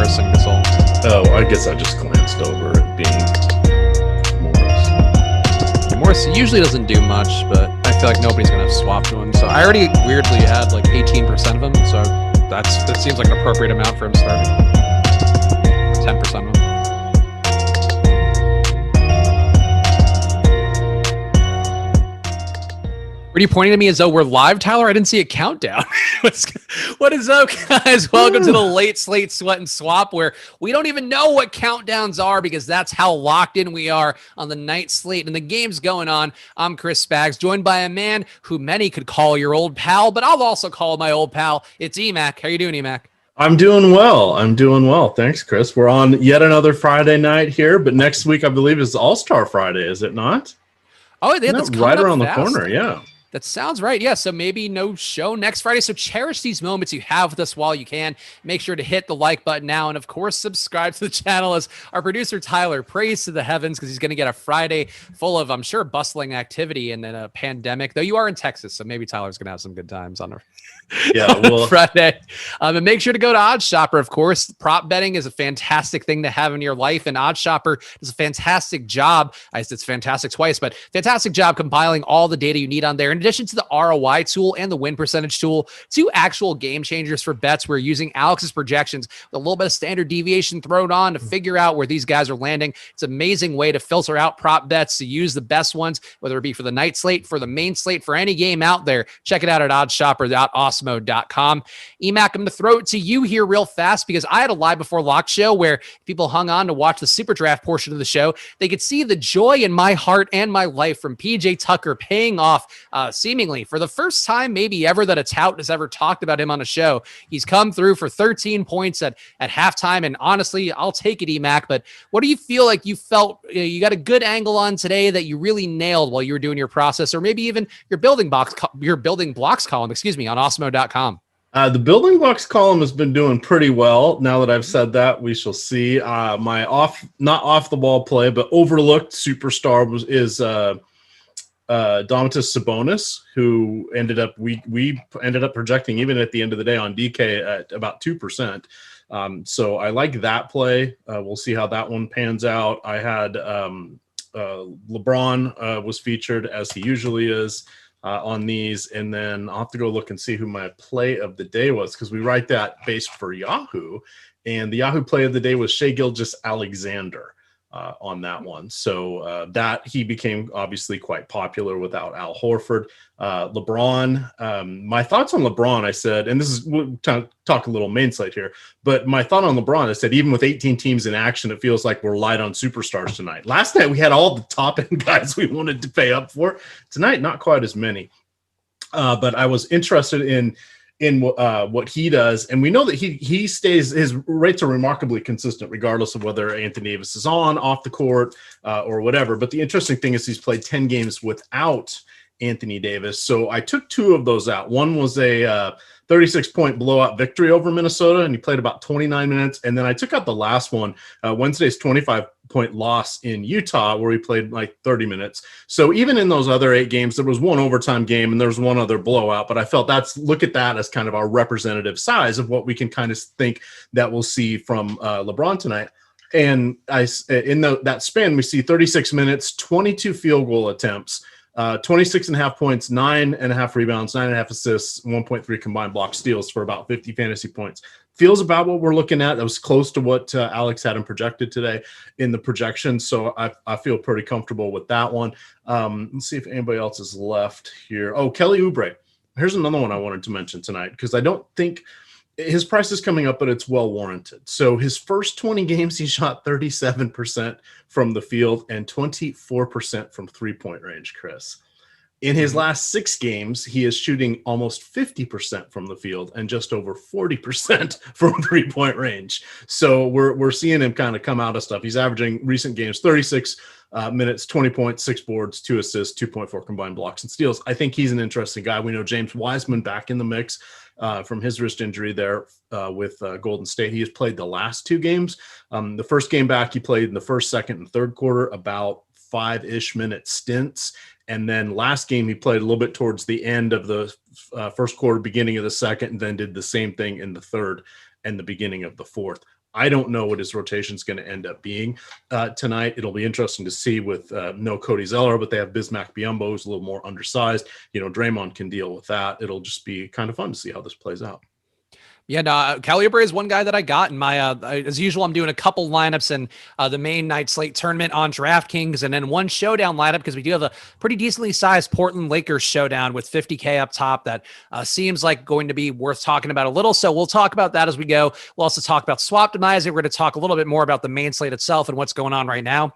Morris and Gasol. Oh, I guess I just glanced over it being Morris. Morris usually doesn't do much, but I feel like nobody's going to swap to him. So I already weirdly had like 18% of him. So that seems like an appropriate amount for him starting. 10% of him. Are you pointing at me as though we're live, Tyler? I didn't see a countdown. What is up, guys? Welcome to the late Slate Sweat and Swap, where we don't even know what countdowns are because that's how locked in we are on the night slate and the game's going on. I'm Chris Spags, joined by a man who many could call your old pal, but I'll also call my old pal. It's EMac. How you doing, EMac? I'm doing well. Thanks, Chris. We're on yet another Friday night here, but next week, I believe, is All-Star Friday, is it not? Oh, yeah, that's right around the corner, yeah. That sounds right. Yeah. So maybe no show next Friday. So cherish these moments you have with us while you can. Make sure to hit the like button now. And of course, subscribe to the channel as our producer, Tyler, prays to the heavens because he's going to get a Friday full of, I'm sure, bustling activity and then a pandemic, though you are in Texas. So maybe Tyler's going to have some good times on Friday. And make sure to go to Odds Shopper, of course. Prop betting is a fantastic thing to have in your life. And Odds Shopper does a fantastic job. I said it's fantastic twice, but fantastic job compiling all the data you need on there. In addition to the ROI tool and the win percentage tool, two actual game changers for bets. We're using Alex's projections with a little bit of standard deviation thrown on to figure out where these guys are landing. It's an amazing way to filter out prop bets, to use the best ones, whether it be for the night slate, for the main slate, for any game out there. Check it out at oddshopper.awesemo.com. EMac, I'm going to throw it to you here real fast because I had a live before lock show where people hung on to watch the super draft portion of the show. They could see the joy in my heart and my life from PJ Tucker paying off seemingly for the first time maybe ever that a tout has ever talked about him on a show. He's come through for 13 points at halftime, and honestly, I'll take it, EMac, but what do you feel like you felt you got a good angle on today that you really nailed while you were doing your process, or maybe even your building blocks column, on Awesemo.com? The building blocks column has been doing pretty well. Now that I've said that, we shall see. My not off the ball play, but overlooked superstar is Domantas Sabonis, who ended up we ended up projecting even at the end of the day on DK at about 2%. So I like that play. We'll see how that one pans out. I had LeBron was featured as he usually is on these, and then I'll have to go look and see who my play of the day was because we write that based for Yahoo, and the Yahoo play of the day was Shai Gilgeous-Alexander. On that one. So that he became obviously quite popular without Al Horford. LeBron, my thoughts on LeBron, I said, and this is, we'll talk a little main slate here, but my thought on LeBron, I said, even with 18 teams in action, it feels like we're light on superstars tonight. Last night, we had all the top end guys we wanted to pay up for. Tonight, not quite as many. But I was interested in what he does, and we know that he stays, his rates are remarkably consistent regardless of whether Anthony Davis is off the court or whatever. But the interesting thing is he's played 10 games without Anthony Davis. So I took two of those out. One was a 36-point blowout victory over Minnesota, and he played about 29 minutes. And then I took out the last one, Wednesday's 25-point loss in Utah, where he played like 30 minutes. So even in those other 8 games, there was one overtime game and there was one other blowout. But I felt look at that as kind of our representative size of what we can kind of think that we'll see from LeBron tonight. And that span, we see 36 minutes, 22 field goal attempts, 26.5 points, 9.5 rebounds, 9.5 assists, 1.3 combined block steals for about 50 fantasy points. Feels about what we're looking at. That was close to what Alex had him projected today in the projection. So I feel pretty comfortable with that one. Let's see if anybody else is left here. Oh, Kelly Oubre. Here's another one I wanted to mention tonight because I don't think his price is coming up, but it's well warranted. So his first 20 games, he shot 37% from the field and 24% from three-point range, Chris. In his last 6 games, he is shooting almost 50% from the field and just over 40% from three-point range. So we're seeing him kind of come out of stuff. He's averaging recent games 36 minutes, 20 points, 6 boards, 2 assists, 2.4 combined blocks and steals. I think he's an interesting guy. We know James Wiseman back in the mix from his wrist injury there with Golden State. He has played the last 2 games. The first game back, he played in the first, second, and third quarter, about 5-ish minute stints. And then last game, he played a little bit towards the end of the first quarter, beginning of the second, and then did the same thing in the third and the beginning of the fourth. I don't know what his rotation is going to end up being tonight. It'll be interesting to see with no Cody Zeller, but they have Bismack Biyombo, who's a little more undersized. Draymond can deal with that. It'll just be kind of fun to see how this plays out. Yeah, no, Kelly Oubre is one guy that I got in my, as usual, I'm doing a couple lineups in the main night slate tournament on DraftKings and then one showdown lineup because we do have a pretty decently sized Portland Lakers showdown with 50K up top that seems like going to be worth talking about a little. So we'll talk about that as we go. We'll also talk about swap demise. We're going to talk a little bit more about the main slate itself and what's going on right now.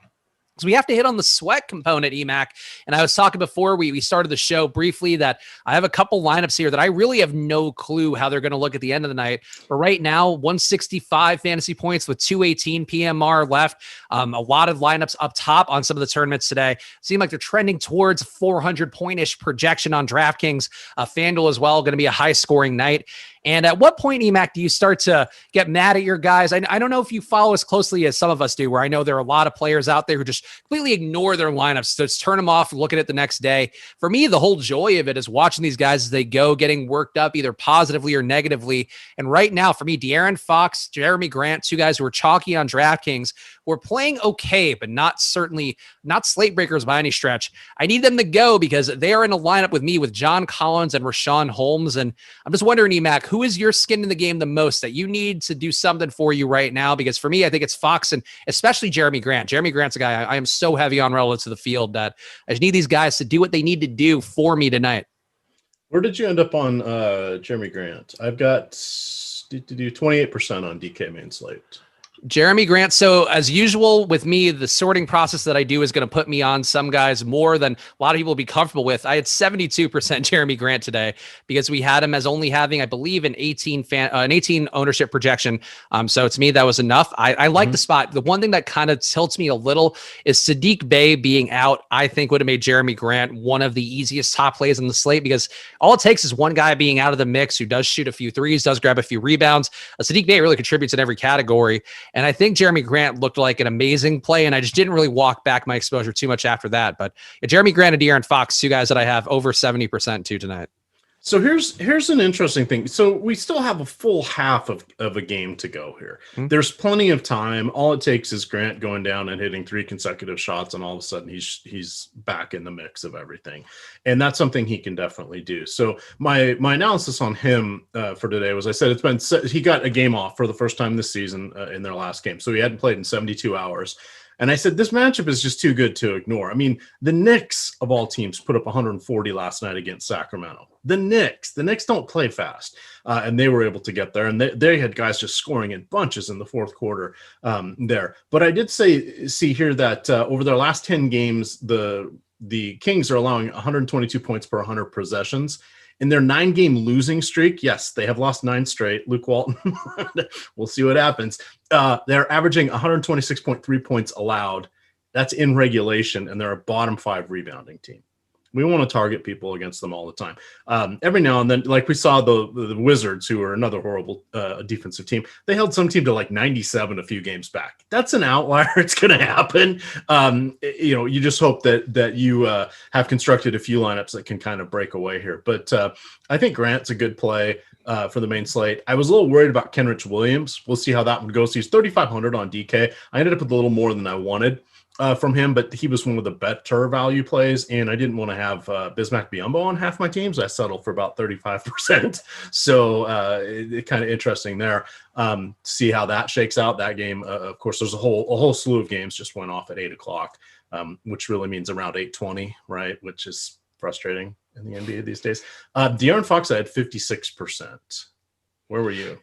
So we have to hit on the sweat component, EMac. And I was talking before we started the show briefly that I have a couple lineups here that I really have no clue how they're going to look at the end of the night. But right now, 165 fantasy points with 218 PMR left. A lot of lineups up top on some of the tournaments today. Seem like they're trending towards 400 point-ish projection on DraftKings. FanDuel as well, going to be a high-scoring night. And at what point, EMac, do you start to get mad at your guys? I don't know if you follow as closely as some of us do, where I know there are a lot of players out there who just completely ignore their lineups, so just turn them off and look at it the next day. For me, the whole joy of it is watching these guys as they go, getting worked up either positively or negatively. And right now, for me, De'Aaron Fox, Jerami Grant, two guys who are chalky on DraftKings, who are playing okay, but not slate breakers by any stretch. I need them to go because they are in a lineup with me with John Collins and Rashawn Holmes. And I'm just wondering, EMac, who is your skin in the game the most that you need to do something for you right now? Because for me, I think it's Fox and especially Jerami Grant. Jerami Grant's a guy I am so heavy on relative to the field that I just need these guys to do what they need to do for me tonight. Where did you end up on Jerami Grant? I've got to do 28% on DK main slate. Jerami Grant. So as usual with me, the sorting process that I do is going to put me on some guys more than a lot of people will be comfortable with. I had 72% Jerami Grant today because we had him as only having, I believe, an 18 ownership projection. So to me, that was enough. I like the spot. The one thing that kind of tilts me a little is Saddiq Bey being out. I think would have made Jerami Grant one of the easiest top plays on the slate because all it takes is one guy being out of the mix who does shoot a few threes, does grab a few rebounds. Saddiq Bey really contributes in every category. And I think Jerami Grant looked like an amazing play, and I just didn't really walk back my exposure too much after that. But yeah, Jerami Grant and De'Aaron Fox, two guys that I have over 70% to tonight. So here's an interesting thing. So we still have a full half of a game to go here. There's plenty of time. All it takes is Grant going down and hitting 3 consecutive shots, and all of a sudden he's back in the mix of everything. And that's something he can definitely do. So my analysis on him for today was I said he got a game off for the first time this season in their last game. So he hadn't played in 72 hours. And I said, this matchup is just too good to ignore. I mean, the Knicks, of all teams, put up 140 last night against Sacramento. The Knicks don't play fast. And they were able to get there. And they had guys just scoring in bunches in the fourth quarter there. But I did see here that over their last 10 games, the Kings are allowing 122 points per 100 possessions. In their 9-game losing streak, yes, they have lost 9 straight. Luke Walton, we'll see what happens. They're averaging 126.3 points allowed. That's in regulation, and they're a bottom 5 rebounding team. We want to target people against them all the time. Every now and then, like we saw the Wizards, who are another horrible defensive team, they held some team to like 97 a few games back. That's an outlier. It's going to happen. You just hope that you have constructed a few lineups that can kind of break away here. But I think Grant's a good play for the main slate. I was a little worried about Kenrich Williams. We'll see how that one goes. He's 3,500 on DK. I ended up with a little more than I wanted from him, but he was one of the better value plays, and I didn't want to have Bismack Biyombo on half my teams. I settled for about 35%. So it kind of interesting there. See how that shakes out. That game, of course, there's a whole slew of games just went off at 8:00, which really means around 8:20, right? Which is frustrating in the NBA these days. De'Aaron Fox, I had 56%. Where were you?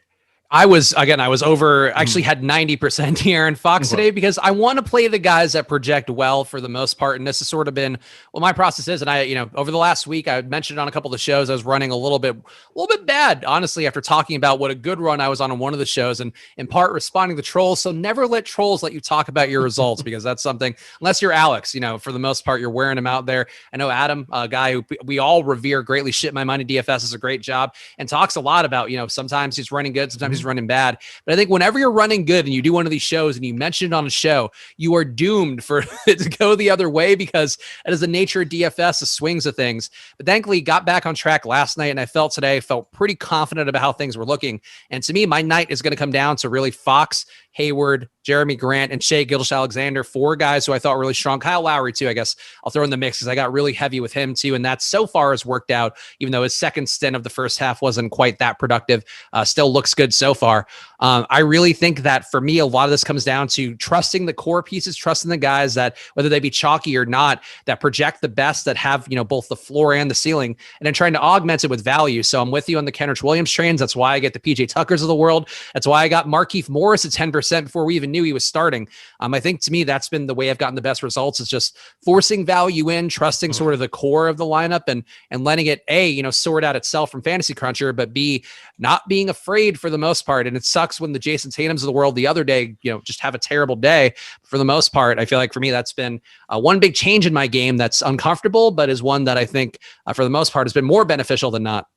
I was over, actually had 90% De'Aaron Fox today because I want to play the guys that project well for the most part. And this has sort of been what my process is. And over the last week, I mentioned on a couple of the shows, I was running a little bit bad, honestly, after talking about what a good run I was on one of the shows and in part responding to trolls. So never let trolls let you talk about your results because that's something, unless you're Alex, for the most part, you're wearing him out there. I know Adam, a guy who we all revere greatly, shit my mind in DFS, does a great job and talks a lot about, sometimes he's running good, sometimes he's he's running bad. But I think whenever you're running good and you do one of these shows and you mention it on a show, you are doomed for it to go the other way, because it is the nature of DFS, the swings of things. But thankfully, got back on track last night, and I felt pretty confident about how things were looking. And to me, my night is going to come down to really Fox, Hayward, Jerami Grant, and Shai Gilgeous-Alexander, 4 guys who I thought were really strong. Kyle Lowry, too, I guess I'll throw in the mix because I got really heavy with him, too. And that so far has worked out, even though his second stint of the first half wasn't quite that productive. Still looks good so far. I really think that for me, a lot of this comes down to trusting the core pieces, trusting the guys that, whether they be chalky or not, that project the best, that have, both the floor and the ceiling, and then trying to augment it with value. So I'm with you on the Canter Williams trains. That's why I get the PJ Tuckers of the world. That's why I got Markieff Morris at 10% before we even knew he was starting. I think to me, that's been the way I've gotten the best results, is just forcing value in, trusting sort of the core of the lineup, and letting it sort out itself from Fantasy Cruncher, but B, not being afraid for the most part. And it sucks when the Jason Tatums of the world the other day, just have a terrible day. For the most part, I feel like for me, that's been one big change in my game that's uncomfortable, but is one that I think for the most part has been more beneficial than not.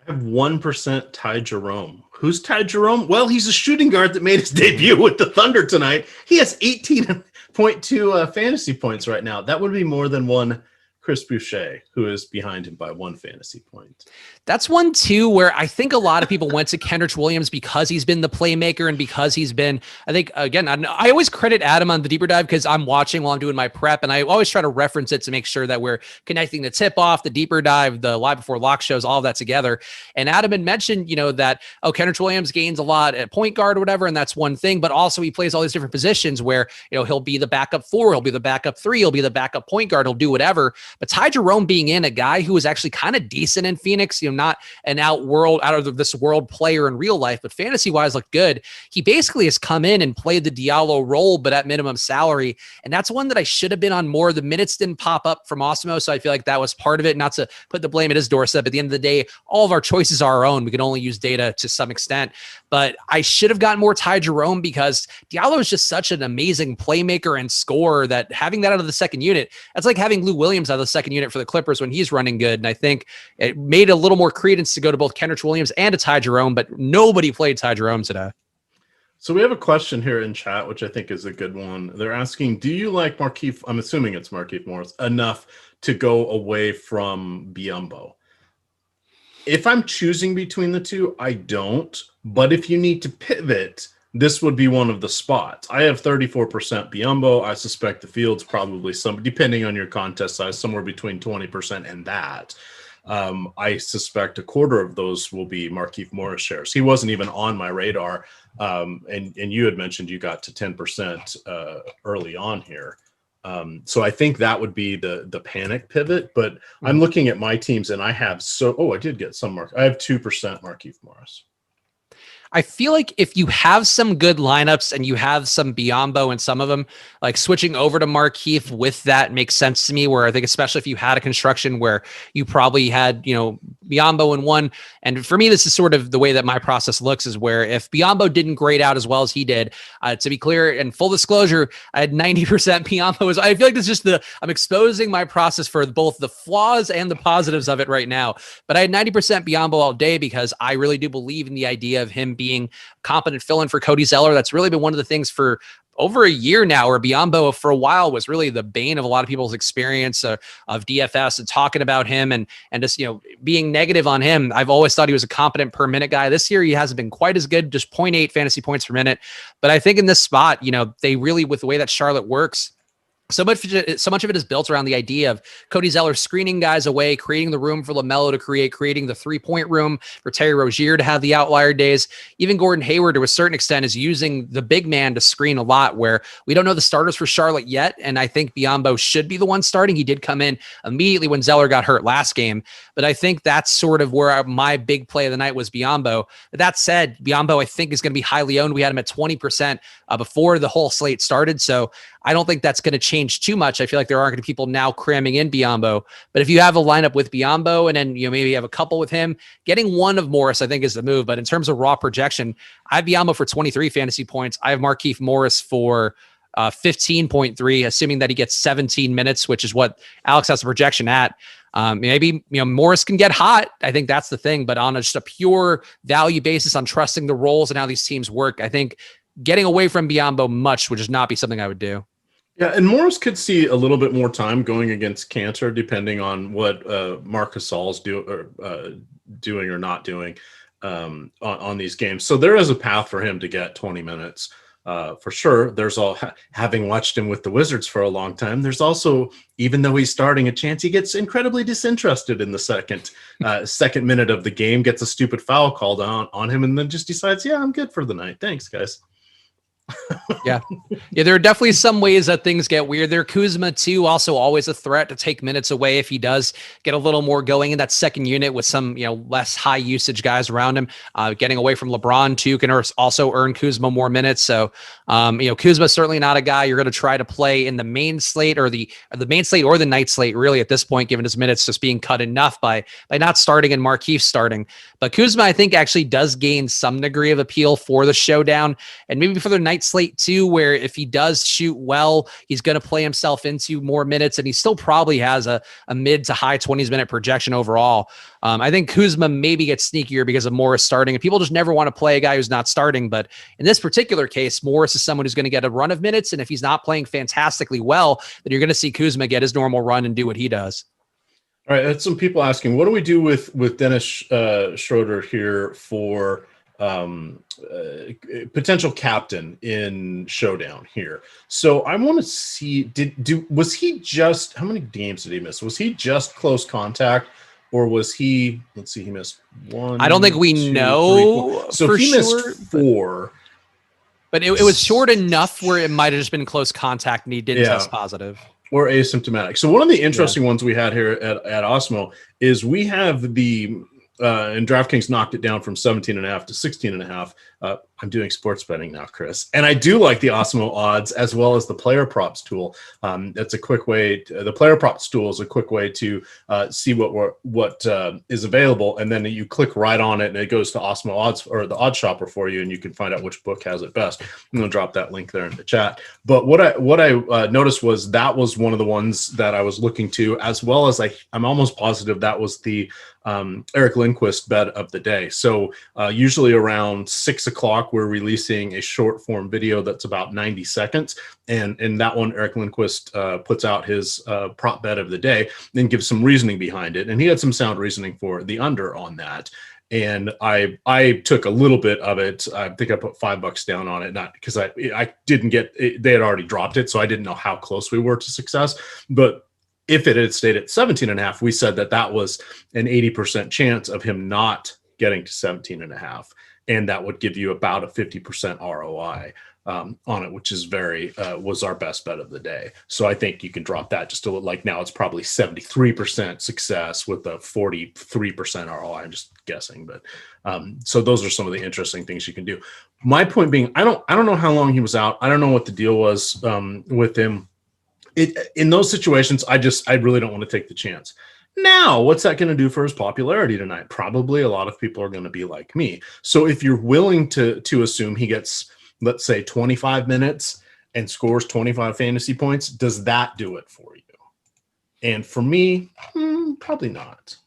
I have 1% Ty Jerome. Who's Ty Jerome? Well, he's a shooting guard that made his debut with the Thunder tonight. He has 18.2 fantasy points right now. That would be more than one Chris Boucher, who is behind him by 1 fantasy point. That's one, too, where I think a lot of people went to Kendrick Williams because he's been the playmaker and because he's been, I think, again, I always credit Adam on the deeper dive because I'm watching while I'm doing my prep, and I always try to reference it to make sure that we're connecting the tip off, the deeper dive, the live before lock shows, all of that together. And Adam had mentioned, that, Kendrick Williams gains a lot at point guard or whatever, and that's one thing, but also he plays all these different positions where, he'll be the backup 4, he'll be the backup 3, he'll be the backup point guard, he'll do whatever. But Ty Jerome being in, a guy who was actually kind of decent in Phoenix, not an out of this world player in real life, but fantasy wise looked good. He basically has come in and played the Diallo role, but at minimum salary. And that's one that I should have been on more. The minutes didn't pop up from Awesemo, so I feel like that was part of it. Not to put the blame at his doorstep. At the end of the day, all of our choices are our own. We can only use data to some extent. But I should have gotten more Ty Jerome because Diallo is just such an amazing playmaker and scorer that having that out of the second unit, that's like having Lou Williams out of the second unit for the Clippers when he's running good. And I think it made a little more credence to go to both Kendrick Williams and to Ty Jerome, but nobody played Ty Jerome today. So we have a question here in chat, which I think is a good one. They're asking, do you like Markieff? I'm assuming it's Markieff Morris enough to go away from Biyombo. If I'm choosing between the two, I don't. But if you need to pivot, this would be one of the spots. I have 34% Biyombo. I suspect the field's probably depending on your contest size, somewhere between 20% and that. I suspect a quarter of those will be Markieff Morris shares. He wasn't even on my radar. And you had mentioned you got to 10% early on here. So I think that would be the panic pivot, but I'm looking at my teams and I have I did get some I have 2% Markieff Morris. I feel like if you have some good lineups and you have some Biyombo in some of them, like switching over to Markieff with that makes sense to me, where I think especially if you had a construction where you probably had, Biyombo in one. And for me, this is sort of the way that my process looks, is where if Biyombo didn't grade out as well as he did, to be clear and full disclosure, I had 90% Biyombo. I feel like it's just I'm exposing my process for both the flaws and the positives of it right now. But I had 90% Biyombo all day because I really do believe in the idea of him being competent fill-in for Cody Zeller. That's really been one of the things for over a year now, where Biyombo for a while was really the bane of a lot of people's experience of DFS and talking about him and just, being negative on him. I've always thought he was a competent per minute guy. This year, he hasn't been quite as good, just 0.8 fantasy points per minute. But I think in this spot, they really, with the way that Charlotte works, so much of it is built around the idea of Cody Zeller screening guys away, creating the room for LaMelo to creating the three-point room for Terry Rozier to have the outlier days. Even Gordon Hayward, to a certain extent, is using the big man to screen a lot, where we don't know the starters for Charlotte yet, and I think Biyombo should be the one starting. He did come in immediately when Zeller got hurt last game, but I think that's sort of where my big play of the night was Biyombo. But that said, Biyombo, I think, is going to be highly owned. We had him at 20% before the whole slate started, so I don't think that's going to change too much. I feel like there are going to be people now cramming in Biyombo. But if you have a lineup with Biyombo and then maybe you have a couple with him, getting one of Morris, I think, is the move. But in terms of raw projection, I have Biyombo for 23 fantasy points. I have Markieff Morris for 15.3, assuming that he gets 17 minutes, which is what Alex has a projection at. Maybe, Morris can get hot. I think that's the thing, but on just a pure value basis on trusting the roles and how these teams work, I think getting away from Biyombo much would just not be something I would do. Yeah, and Morris could see a little bit more time going against Canter, depending on what Marc Gasol's doing or not doing on these games. So there is a path for him to get 20 minutes for sure. There's having watched him with the Wizards for a long time, there's also, even though he's starting, a chance he gets incredibly disinterested in the second minute of the game, gets a stupid foul called on him, and then just decides, yeah, I'm good for the night. Thanks, guys. Yeah, there are definitely some ways that things get weird there. Kuzma too, also always a threat to take minutes away if he does get a little more going in that second unit with some less high usage guys around him. Getting away from LeBron too can also earn Kuzma more minutes. So Kuzma certainly not a guy you're going to try to play in the main slate or the main slate or the night slate really at this point, given his minutes just being cut enough by not starting and Markieff starting. But Kuzma I think actually does gain some degree of appeal for the showdown and maybe for the night slate too, where if he does shoot well, he's going to play himself into more minutes, and he still probably has a mid to high 20s minute projection overall. I think Kuzma maybe gets sneakier because of Morris starting, and people just never want to play a guy who's not starting. But in this particular case, Morris is someone who's going to get a run of minutes, and if he's not playing fantastically well, then you're going to see Kuzma get his normal run and do what he does. All right, that's some people asking, what do we do with Dennis Schroder here for potential captain in Showdown here? So I want to see, was he just, how many games did he miss? Was he just close contact, or was he, let's see, he missed one. I don't think we know 3, so for he sure, missed 4. But it was short enough where it might have just been close contact and he didn't test positive. Or asymptomatic. So one of the interesting ones we had here at Awesemo is we have the and DraftKings knocked it down from 17.5 to 16.5. I'm doing sports betting now, Chris, and I do like the Awesemo odds as well as the player props tool. That's a quick way. The player props tool is a quick way to see what is available, and then you click right on it, and it goes to Awesemo odds or the Odd Shopper for you, and you can find out which book has it best. I'm going to drop that link there in the chat. But what I noticed was that was one of the ones that I was looking to, as well as I'm almost positive that was the Eric Lindquist bet of the day. So usually around 6 o'clock, we're releasing a short form video that's about 90 seconds. And in that one, Eric Lindquist puts out his prop bet of the day, then gives some reasoning behind it. And he had some sound reasoning for the under on that. And I took a little bit of it. I think I put $5 down on it, not because I didn't get it. They had already dropped it, so I didn't know how close we were to success. But if it had stayed at 17.5, we said that was an 80% chance of him not getting to 17.5. And that would give you about a 50% ROI on it, which is was our best bet of the day. So I think you can drop that just to look like now it's probably 73% success with a 43% ROI. I'm just guessing, but so those are some of the interesting things you can do. My point being, I don't know how long he was out. I don't know what the deal was with him. In those situations, I really don't want to take the chance. Now, what's that going to do for his popularity tonight? Probably a lot of people are going to be like me. So if you're willing to assume he gets, let's say, 25 minutes and scores 25 fantasy points, does that do it for you? And for me, probably not.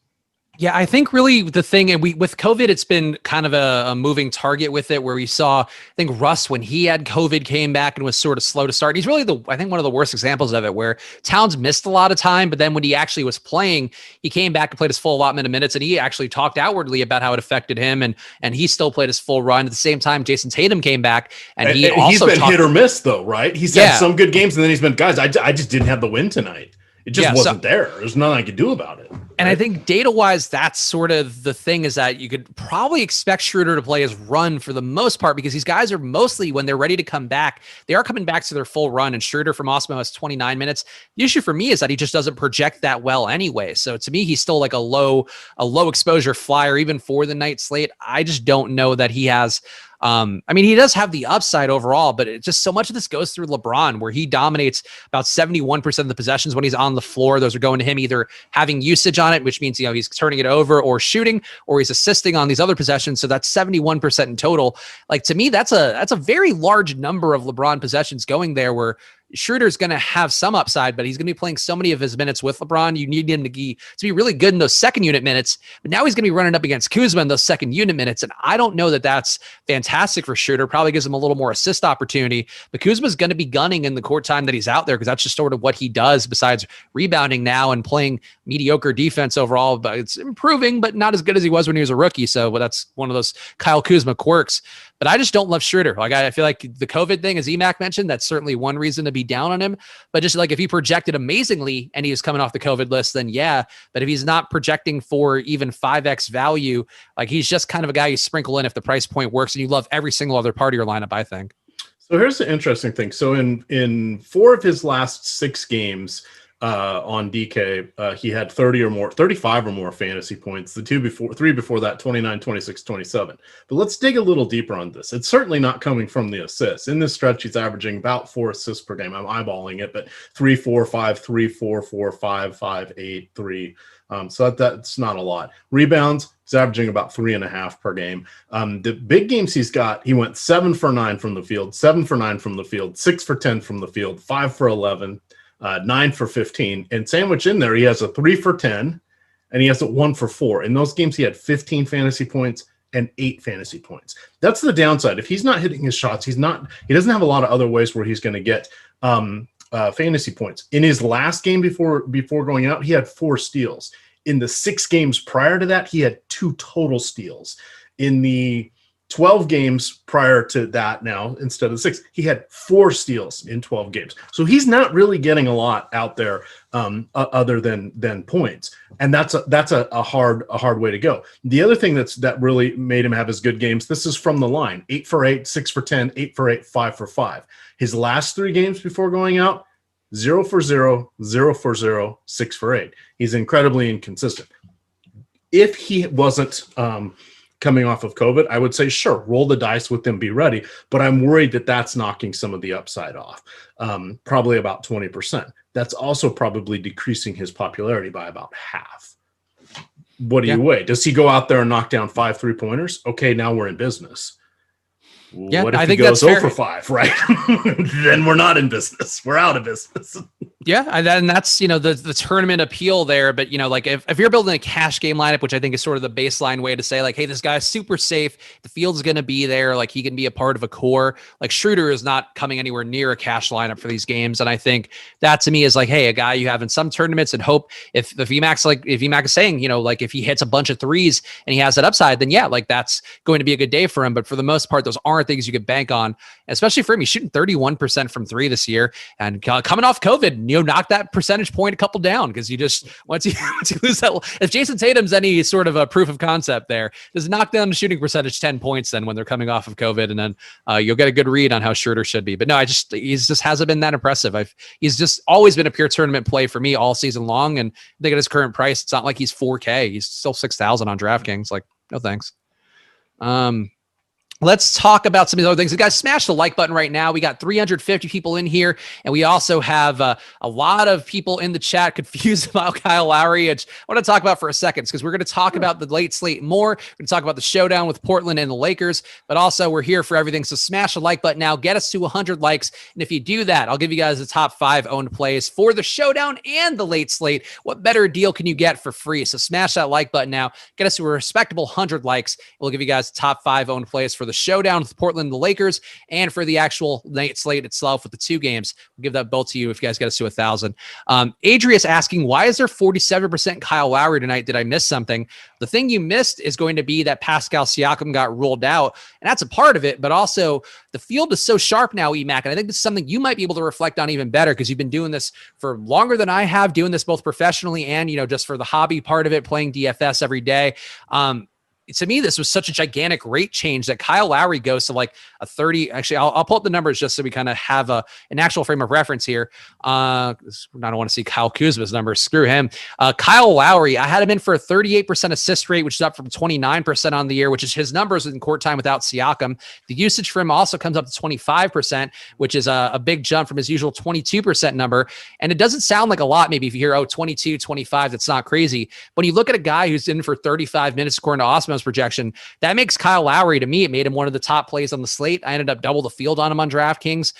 Yeah, I think really the thing, and with COVID, it's been kind of a moving target with it, where we saw, I think Russ, when he had COVID, came back and was sort of slow to start. He's really I think one of the worst examples of it, where Towns missed a lot of time, but then when he actually was playing, he came back and played his full allotment of minutes, and he actually talked outwardly about how it affected him, and he still played his full run. At the same time, Jason Tatum came back, and he's been hit or miss though, right? He's had some good games, and then he's been, guys, I just didn't have the win tonight. It just wasn't there. There's nothing I could do about it. Right? And I think data-wise, that's sort of the thing, is that you could probably expect Schroder to play his run for the most part, because these guys are mostly, when they're ready to come back, they are coming back to their full run. And Schroder from Awesemo has 29 minutes. The issue for me is that he just doesn't project that well anyway. So to me, he's still like a low exposure flyer, even for the night slate. I just don't know that he has I mean, he does have the upside overall, but it just so much of this goes through LeBron, where he dominates about 71% of the possessions when he's on the floor. Those are going to him either having usage on it, which means, he's turning it over or shooting, or he's assisting on these other possessions. So that's 71% in total. Like, to me, that's a very large number of LeBron possessions going there, where Schroeder's going to have some upside, but he's going to be playing so many of his minutes with LeBron. You need him to be really good in those second unit minutes, but now he's going to be running up against Kuzma in those second unit minutes. And I don't know that that's fantastic for Schroeder. Probably gives him a little more assist opportunity, but Kuzma's going to be gunning in the court time that he's out there, because that's just sort of what he does besides rebounding now and playing mediocre defense overall. But it's improving, but not as good as he was when he was a rookie. So that's one of those Kyle Kuzma quirks. But I just don't love Schroeder. Like, I feel like the COVID thing, as EMac mentioned, that's certainly one reason to be down on him. But just like, if he projected amazingly and he was coming off the COVID list, then yeah. But if he's not projecting for even 5x value, like, he's just kind of a guy you sprinkle in if the price point works and you love every single other part of your lineup, I think. So here's the interesting thing. So in 4 of his last 6 games, on DK, he had 35 or more fantasy points. The 3 before that, 29, 26, 27. But let's dig a little deeper on this. It's certainly not coming from the assists. In this stretch, he's averaging about 4 assists per game. I'm eyeballing it, but 3, 4, 5, 3, 4, 4, 5, 5, 8, 3. So that's not a lot. Rebounds, he's averaging about 3.5 per game. The big games he's got, he went 7 for 9 from the field, 7 for 9 from the field, 6 for 10 from the field, 5 for 11. 9 for 15, and sandwich in there, he has a 3 for 10, and he has a 1 for 4. In those games, he had 15 fantasy points and 8 fantasy points. That's the downside. If he's not hitting his shots, he doesn't have a lot of other ways where he's going to get fantasy points. In his last game before going out, he had 4 steals. In the 6 games prior to that, he had 2 total steals. In the 12 games prior to that, now instead of 6, he had 4 steals in 12 games. So he's not really getting a lot out there other than points, and that's a hard way to go. The other thing that really made him have his good games, this is from the line: 8 for 8, 6 for 10, 8 for 8, 5 for 5. His last 3 games before going out: 0 for 0, 0 for 0, 6 for 8. He's incredibly inconsistent. If he wasn't coming off of COVID, I would say, sure, roll the dice with them, be ready. But I'm worried that that's knocking some of the upside off, probably about 20%. That's also probably decreasing his popularity by about half. What do you weigh? Does he go out there and knock down 5 3-pointers? Okay, now we're in business. Yeah, what if I he think goes that's 0 for 5, right? Then we're not in business. We're out of business. Yeah, and that's, the tournament appeal there. But, like, if you're building a cash game lineup, which I think is sort of the baseline way to say, like, hey, this guy's super safe, the field's going to be there, like, he can be a part of a core. Like, Schroeder is not coming anywhere near a cash lineup for these games. And I think that, to me, is like, hey, a guy you have in some tournaments, and hope if EMac is saying, like, if he hits a bunch of threes and he has that upside, then yeah, like, that's going to be a good day for him. But for the most part, those aren't things you could bank on, especially for him. He's shooting 31% from 3 this year, and coming off COVID, knock that percentage point a couple down, because you just once you lose that, if Jason Tatum's any sort of a proof of concept there, just knock down the shooting percentage 10 points then when they're coming off of COVID, and then you'll get a good read on how Schroeder should be. But no, he's just hasn't been that impressive. He's just always been a pure tournament play for me all season long, and I think at his current price, it's not like he's 4K. He's still 6,000 on DraftKings. Like, no thanks. Let's talk about some of these other things. You guys, smash the like button right now. We got 350 people in here, and we also have a lot of people in the chat confused about Kyle Lowry, which I want to talk about for a second, because we're going to talk about the late slate more. We're going to talk about the showdown with Portland and the Lakers, but also we're here for everything. So smash the like button now. Get us to 100 likes, and if you do that, I'll give you guys the top 5 owned plays for the showdown and the late slate. What better deal can you get for free? So smash that like button now. Get us to a respectable 100 likes. We'll give you guys the top 5 owned plays for the showdown with Portland and the Lakers, and for the actual night slate itself with the 2 games. We'll give that both to you if you guys get us to 1,000. Adria's asking, why is there 47% Kyle Lowry tonight? Did I miss something? The thing you missed is going to be that Pascal Siakam got ruled out, and that's a part of it, but also the field is so sharp now, EMac, and I think this is something you might be able to reflect on even better, because you've been doing this for longer than I have, doing this both professionally and, just for the hobby part of it, playing DFS every day. to me, this was such a gigantic rate change that Kyle Lowry goes to like a 30. Actually, I'll pull up the numbers just so we kind of have an actual frame of reference here. I don't want to see Kyle Kuzma's numbers. Screw him. Kyle Lowry, I had him in for a 38% assist rate, which is up from 29% on the year, which is his numbers in court time without Siakam. The usage for him also comes up to 25%, which is a big jump from his usual 22% number. And it doesn't sound like a lot. Maybe if you hear, 22, 25, that's not crazy. But when you look at a guy who's in for 35 minutes according to Awesemo's projection, that makes Kyle Lowry, to me, it made him one of the top plays on the slate. I ended up double the field on him on DraftKings.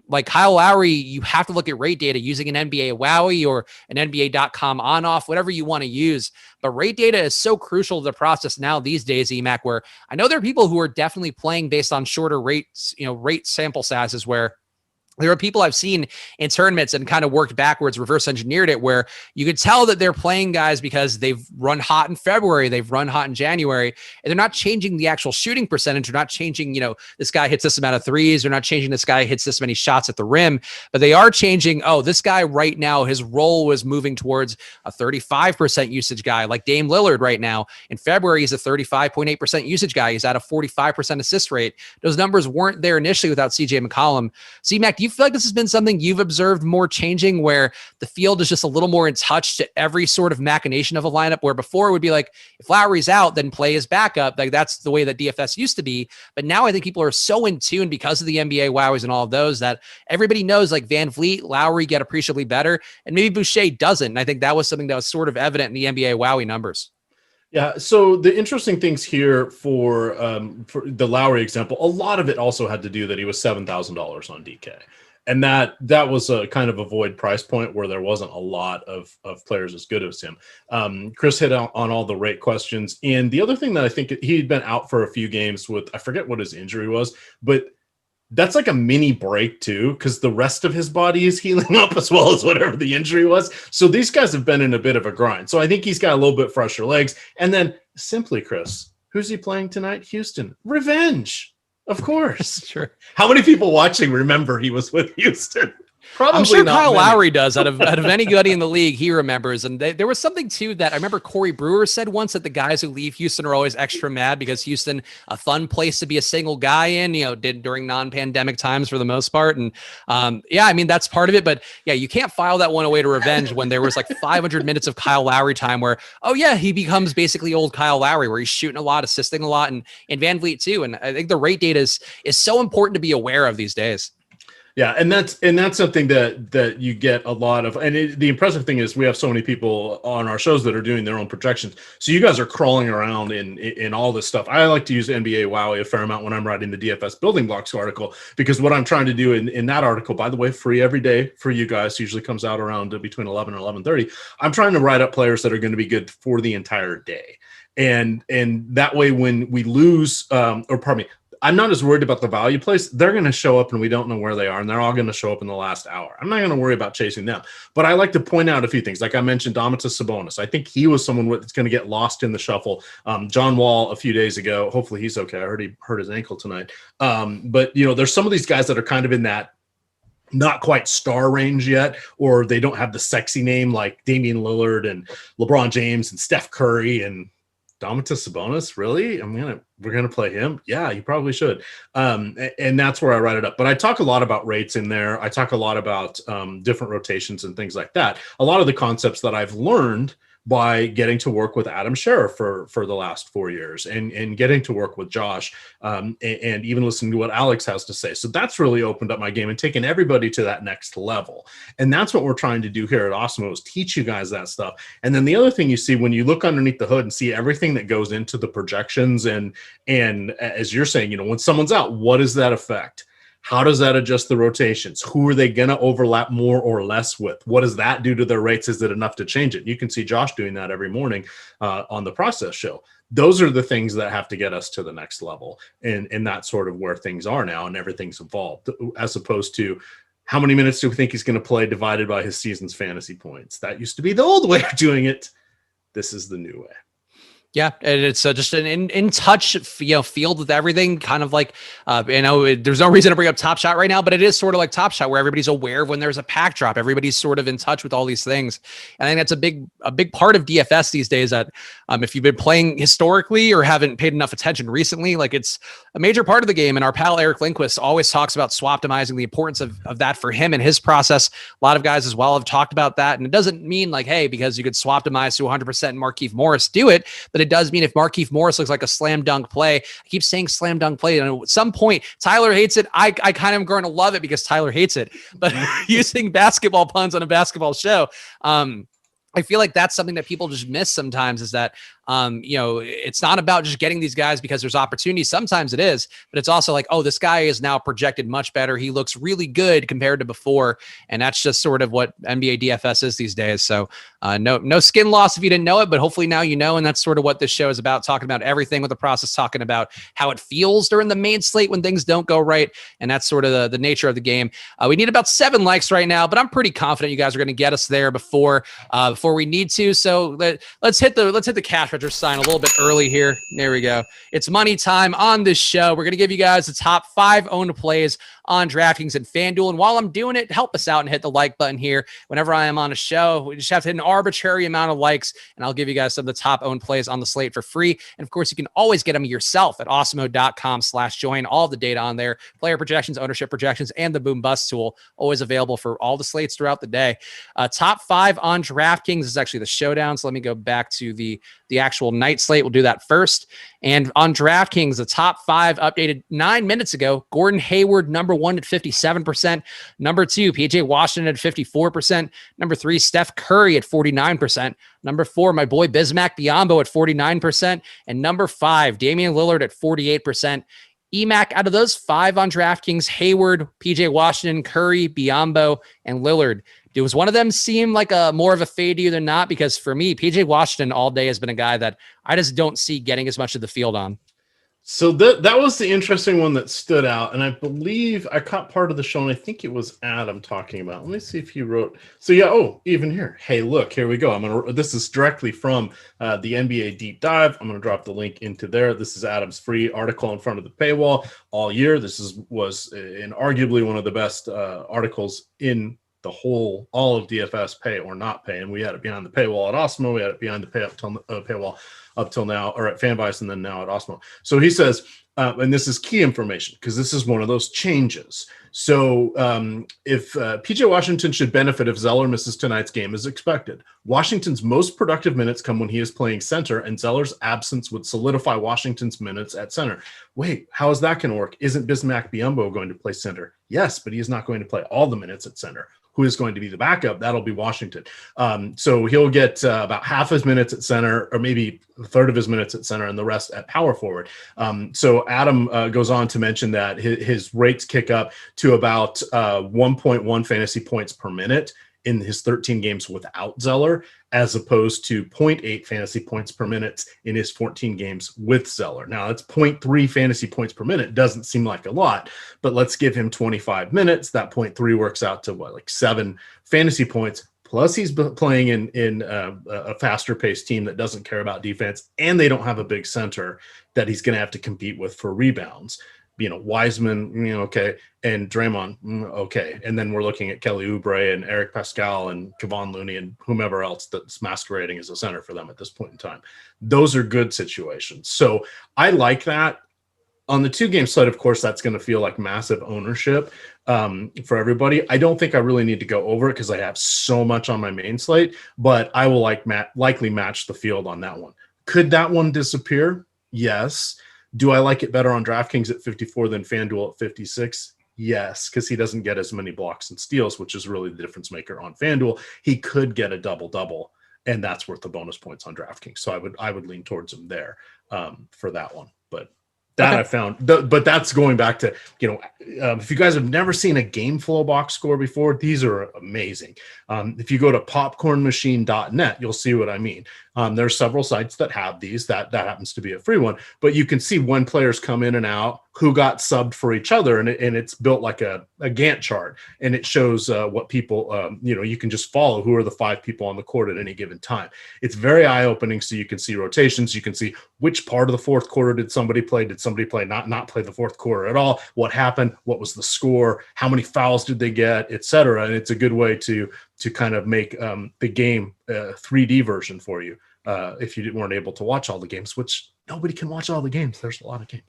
Like Kyle Lowry, you have to look at rate data using an NBA Wowie or an NBA.com on-off, whatever you want to use. But rate data is so crucial to the process now these days, EMac, where I know there are people who are definitely playing based on shorter rates, rate sample sizes where there are people I've seen in tournaments and kind of worked backwards, reverse engineered it, where you could tell that they're playing guys because they've run hot in February, they've run hot in January, and they're not changing the actual shooting percentage. They're not changing, this guy hits this amount of threes. They're not changing this guy hits this many shots at the rim, but they are changing, this guy right now, his role was moving towards a 35% usage guy like Dame Lillard right now. In February, he's a 35.8% usage guy. He's at a 45% assist rate. Those numbers weren't there initially without CJ McCollum. CMAC, do you feel like this has been something you've observed more changing where the field is just a little more in touch to every sort of machination of a lineup, where before it would be like, if Lowry's out, then play his backup. Like that's the way that DFS used to be. But now I think people are so in tune because of the NBA Wowies and all of those that everybody knows like Van Vliet, Lowry get appreciably better, and maybe Boucher doesn't. And I think that was something that was sort of evident in the NBA Wowie numbers. Yeah, so the interesting things here for the Lowry example, a lot of it also had to do that he was $7,000 on DK. And that was a kind of a void price point where there wasn't a lot of players as good as him. Chris hit on all the rate questions. And the other thing that I think he'd been out for a few games with, I forget what his injury was, but that's like a mini break too, because the rest of his body is healing up as well as whatever the injury was. So these guys have been in a bit of a grind. So I think he's got a little bit fresher legs. And then simply, Chris, who's he playing tonight? Houston. Revenge. Of course. Sure. How many people watching remember he was with Houston? Probably I'm sure not Kyle many. Lowry does. Out of anybody in the league, he remembers. And there was something too that I remember Corey Brewer said once, that the guys who leave Houston are always extra mad because Houston, a fun place to be a single guy in, did during non-pandemic times for the most part. And yeah, I mean, that's part of it. But yeah, you can't file that one away to revenge when there was like 500 minutes of Kyle Lowry time where, oh yeah, he becomes basically old Kyle Lowry, where he's shooting a lot, assisting a lot, and Van Vliet too. And I think the rate data is so important to be aware of these days. Yeah, and that's something that you get a lot of. And the impressive thing is we have so many people on our shows that are doing their own projections. So you guys are crawling around in all this stuff. I like to use NBA Wowie a fair amount when I'm writing the DFS Building Blocks article, because what I'm trying to do in that article, by the way, free every day for you guys, usually comes out around between 11 and 11:30. I'm trying to write up players that are going to be good for the entire day. And that way when we lose, I'm not as worried about the value plays. They're going to show up and we don't know where they are, and they're all going to show up in the last hour. I'm not going to worry about chasing them. But I like to point out a few things. Like I mentioned, Domantas Sabonis. I think he was someone that's going to get lost in the shuffle. John Wall a few days ago. Hopefully he's okay. I heard he hurt his ankle tonight. But, there's some of these guys that are kind of in that not quite star range yet, or they don't have the sexy name like Damian Lillard and LeBron James and Steph Curry and Domantas Sabonis, really? We're gonna play him? Yeah, you probably should. And that's where I write it up. But I talk a lot about rates in there. I talk a lot about different rotations and things like that. A lot of the concepts that I've learned by getting to work with Adam Scherer for the last 4 years and getting to work with Josh and even listening to what Alex has to say. So that's really opened up my game and taken everybody to that next level. And that's what we're trying to do here at Awesemo, is teach you guys that stuff. And then the other thing you see when you look underneath the hood and see everything that goes into the projections and as you're saying, when someone's out, what does that affect? How does that adjust the rotations? Who are they going to overlap more or less with? What does that do to their rates? Is it enough to change it? You can see Josh doing that every morning on the process show. Those are the things that have to get us to the next level. And that's sort of where things are now, and everything's evolved, as opposed to how many minutes do we think he's going to play divided by his season's fantasy points. That used to be the old way of doing it. This is the new way. Yeah, and it's just an in touch, field with everything. Kind of like, there's no reason to bring up Top Shot right now, but it is sort of like Top Shot, where everybody's aware of when there's a pack drop. Everybody's sort of in touch with all these things. And I think that's a big part of DFS these days. That if you've been playing historically or haven't paid enough attention recently, like it's a major part of the game. And our pal Eric Lindquist always talks about swaptimizing, the importance of that for him and his process. A lot of guys as well have talked about that, and it doesn't mean like, hey, because you could swaptimize to 100% in Markieff Morris, do it, but it does mean if Markieff Morris looks like a slam dunk play, I keep saying slam dunk play, and at some point Tyler hates it. I kind of am going to love it because Tyler hates it. But using basketball puns on a basketball show, I feel like that's something that people just miss sometimes, is that, it's not about just getting these guys because there's opportunities. Sometimes it is, but it's also like, oh, this guy is now projected much better. He looks really good compared to before. And that's just sort of what NBA DFS is these days. So no skin loss if you didn't know it, but hopefully now you know. And that's sort of what this show is about, talking about everything with the process, talking about how it feels during the main slate when things don't go right. And that's sort of the nature of the game. We need about 7 likes right now, but I'm pretty confident you guys are going to get us there before we need to. So let's hit the cash register sign a little bit early here. There we go. It's money time on this show. We're going to give you guys the top 5 owned plays on DraftKings and FanDuel. And while I'm doing it, help us out and hit the like button here. Whenever I am on a show, we just have to hit an arbitrary amount of likes, and I'll give you guys some of the top owned plays on the slate for free. And of course, you can always get them yourself at awesemo.com/join. All the data on there, player projections, ownership projections, and the boom bust tool, always available for all the slates throughout the day. Top 5 on DraftKings is actually the Showdown. So let me go back to the actual night slate. We'll do that first. And on DraftKings, the top 5 updated 9 minutes ago: Gordon Hayward, number 1 at 57%. Number 2, PJ Washington at 54%. Number 3, Steph Curry at 49%. Number 4, my boy Bismack Biyombo at 49%. And number 5, Damian Lillard at 48%. EMac, out of those 5 on DraftKings, Hayward, PJ Washington, Curry, Biyombo, and Lillard, does one of them seem like a more of a fade to you than not? Because for me, PJ Washington all day has been a guy that I just don't see getting as much of the field on. So that was the interesting one that stood out. And I believe I caught part of the show, and I think it was Adam talking about. Let me see if he wrote. So yeah, even here. Hey, look, here we go. This is directly from the NBA Deep Dive. I'm going to drop the link into there. This is Adam's free article in front of the paywall all year. This was arguably one of the best articles in all of DFS, pay or not pay. And we had it behind the paywall at Awesemo. We had it behind the paywall up till now, or at FanVice, and then now at Awesemo. So he says, and this is key information because this is one of those changes. So if PJ Washington should benefit if Zeller misses tonight's game as expected. Washington's most productive minutes come when he is playing center, and Zeller's absence would solidify Washington's minutes at center. Wait, how is that going to work? Isn't Bismack Biyombo going to play center? Yes, but he is not going to play all the minutes at center. Who is going to be the backup? That'll be Washington. So he'll get about half his minutes at center, or maybe a third of his minutes at center, and the rest at power forward. So Adam goes on to mention that his rates kick up to about 1.1 fantasy points per minute in his 13 games without Zeller, as opposed to 0.8 fantasy points per minute in his 14 games with Zeller. Now, that's 0.3 fantasy points per minute. Doesn't seem like a lot, but let's give him 25 minutes. That 0.3 works out to like 7 fantasy points. Plus, he's playing in a faster-paced team that doesn't care about defense, and they don't have a big center that he's going to have to compete with for rebounds. Wiseman, okay, and Draymond, okay. And then we're looking at Kelly Oubre and Eric Pascal and Kevon Looney and whomever else that's masquerading as a center for them at this point in time. Those are good situations. So I like that. On the 2-game slate, of course, that's going to feel like massive ownership for everybody. I don't think I really need to go over it because I have so much on my main slate, but I will likely match the field on that one. Could that one disappear? Yes. Do I like it better on DraftKings at 54 than FanDuel at 56? Yes, because he doesn't get as many blocks and steals, which is really the difference maker on FanDuel. He could get a double-double, and that's worth the bonus points on DraftKings. So I would lean towards him there for that one. But That I found, but that's going back to, if you guys have never seen a game flow box score before, these are amazing. If you go to popcornmachine.net, you'll see what I mean. There's several sites that have these. That happens to be a free one, but you can see when players come in and out, who got subbed for each other, and it's built like a Gantt chart, and it shows what people, you can just follow who are the 5 people on the court at any given time. It's very eye-opening, so you can see rotations, you can see which part of the fourth quarter did somebody play not play the fourth quarter at all, what happened, what was the score, how many fouls did they get, etc. And it's a good way to kind of make the game a 3D version for you if you weren't able to watch all the games, which nobody can watch all the games. There's a lot of games.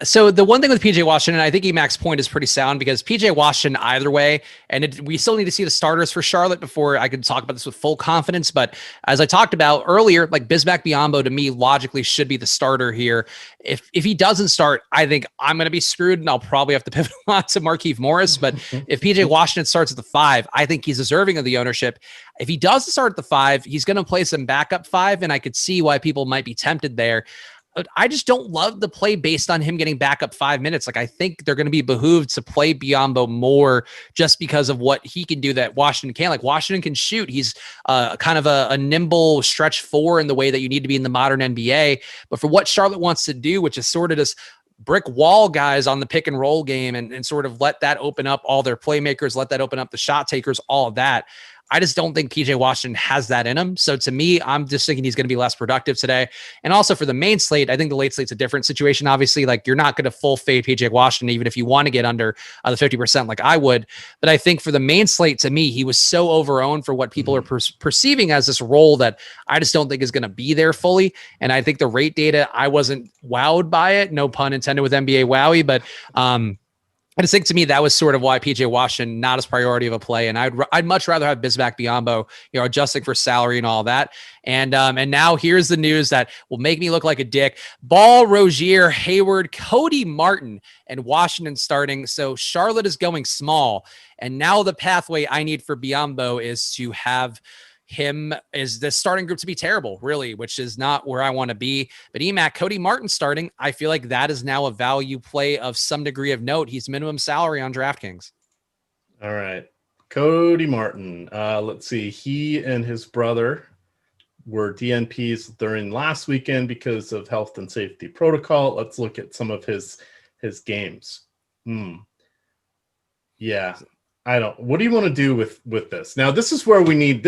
So the one thing with PJ Washington, I think EMac's point is pretty sound, because PJ Washington either way, and we still need to see the starters for Charlotte before I could talk about this with full confidence. But as I talked about earlier, like Bismack Biyombo to me logically should be the starter here. If he doesn't start, I think I'm going to be screwed, and I'll probably have to pivot a lot to Markieff Morris. But if PJ Washington starts at the 5, I think he's deserving of the ownership. If he doesn't start at the 5, he's going to play some backup 5, and I could see why people might be tempted there. I just don't love the play based on him getting back up 5 minutes. Like, I think they're going to be behooved to play Biyombo more just because of what he can do that Washington can't. Like, Washington can shoot. He's kind of a nimble stretch 4 in the way that you need to be in the modern NBA. But for what Charlotte wants to do, which is sort of this brick wall guys on the pick and roll game and sort of let that open up all their playmakers, let that open up the shot takers, all of that. I just don't think PJ Washington has that in him. So to me, I'm just thinking he's going to be less productive today. And also for the main slate, I think the late slate's a different situation. Obviously, like, you're not going to full fade PJ Washington, even if you want to get under the 50% like I would. But I think for the main slate, to me, he was so overowned for what people are perceiving as this role that I just don't think is going to be there fully. And I think the rate data, I wasn't wowed by it. No pun intended with NBA wowie, but I just think to me that was sort of why PJ Washington not as priority of a play, and I'd much rather have Bismack Biyombo, adjusting for salary and all that. And now here's the news that will make me look like a dick: Ball, Rozier, Hayward, Cody Martin, and Washington starting. So Charlotte is going small, and now the pathway I need for Biyombo is to have him is the starting group to be terrible, really, which is not where I want to be. But EMac, Cody Martin starting, I feel like that is now a value play of some degree of note. He's minimum salary on DraftKings. All right. Cody Martin. Let's see. He and his brother were DNPs during last weekend because of health and safety protocol. Let's look at some of his games. Yeah. What do you want to do with this? Now, this is where we need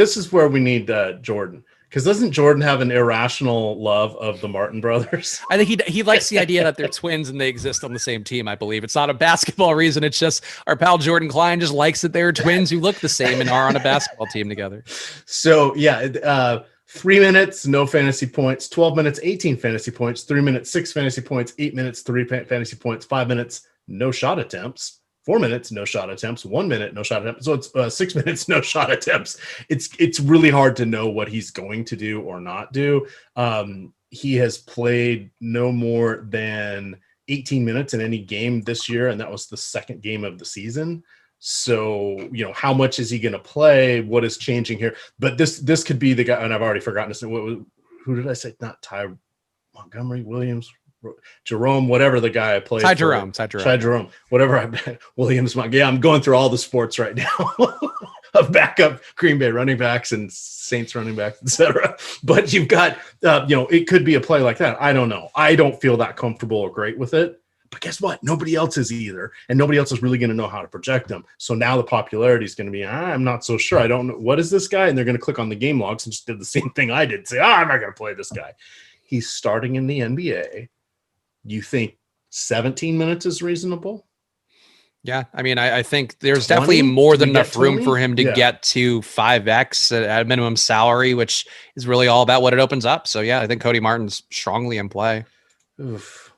Jordan, because doesn't Jordan have an irrational love of the Martin brothers? I think he likes the idea that they're twins and they exist on the same team. I believe it's not a basketball reason. It's just our pal Jordan Klein just likes that they're twins who look the same and are on a basketball team together. So yeah, 3 minutes, no fantasy points. 12 minutes, 18 fantasy points. 3 minutes, 6 fantasy points. 8 minutes, 3 fantasy points. 5 minutes, no shot attempts. 4 minutes, no shot attempts. 1 minute, no shot attempts. So it's 6 minutes, no shot attempts. It's really hard to know what he's going to do or not do. He has played no more than 18 minutes in any game this year, and that was the second game of the season. So, how much is he going to play? What is changing here? But this could be the guy, and I've already forgotten his name. Who did I say? Not Ty Montgomery Williams. Jerome, whatever the guy I played. Ty Jerome, whatever. Williams, I'm going through all the sports right now of backup Green Bay running backs and Saints running backs, etc. But you've got, it could be a play like that. I don't know. I don't feel that comfortable or great with it. But guess what? Nobody else is either, and nobody else is really going to know how to project them. So now the popularity is going to be, I'm not so sure. I don't know. What is this guy? And they're going to click on the game logs and just did the same thing I did. Say, I'm not going to play this guy. He's starting in the NBA. You think 17 minutes is reasonable? Yeah. I mean, I think there's definitely more than enough room for him to get to 5X at a minimum salary, which is really all about what it opens up. So yeah, I think Cody Martin's strongly in play. Oof.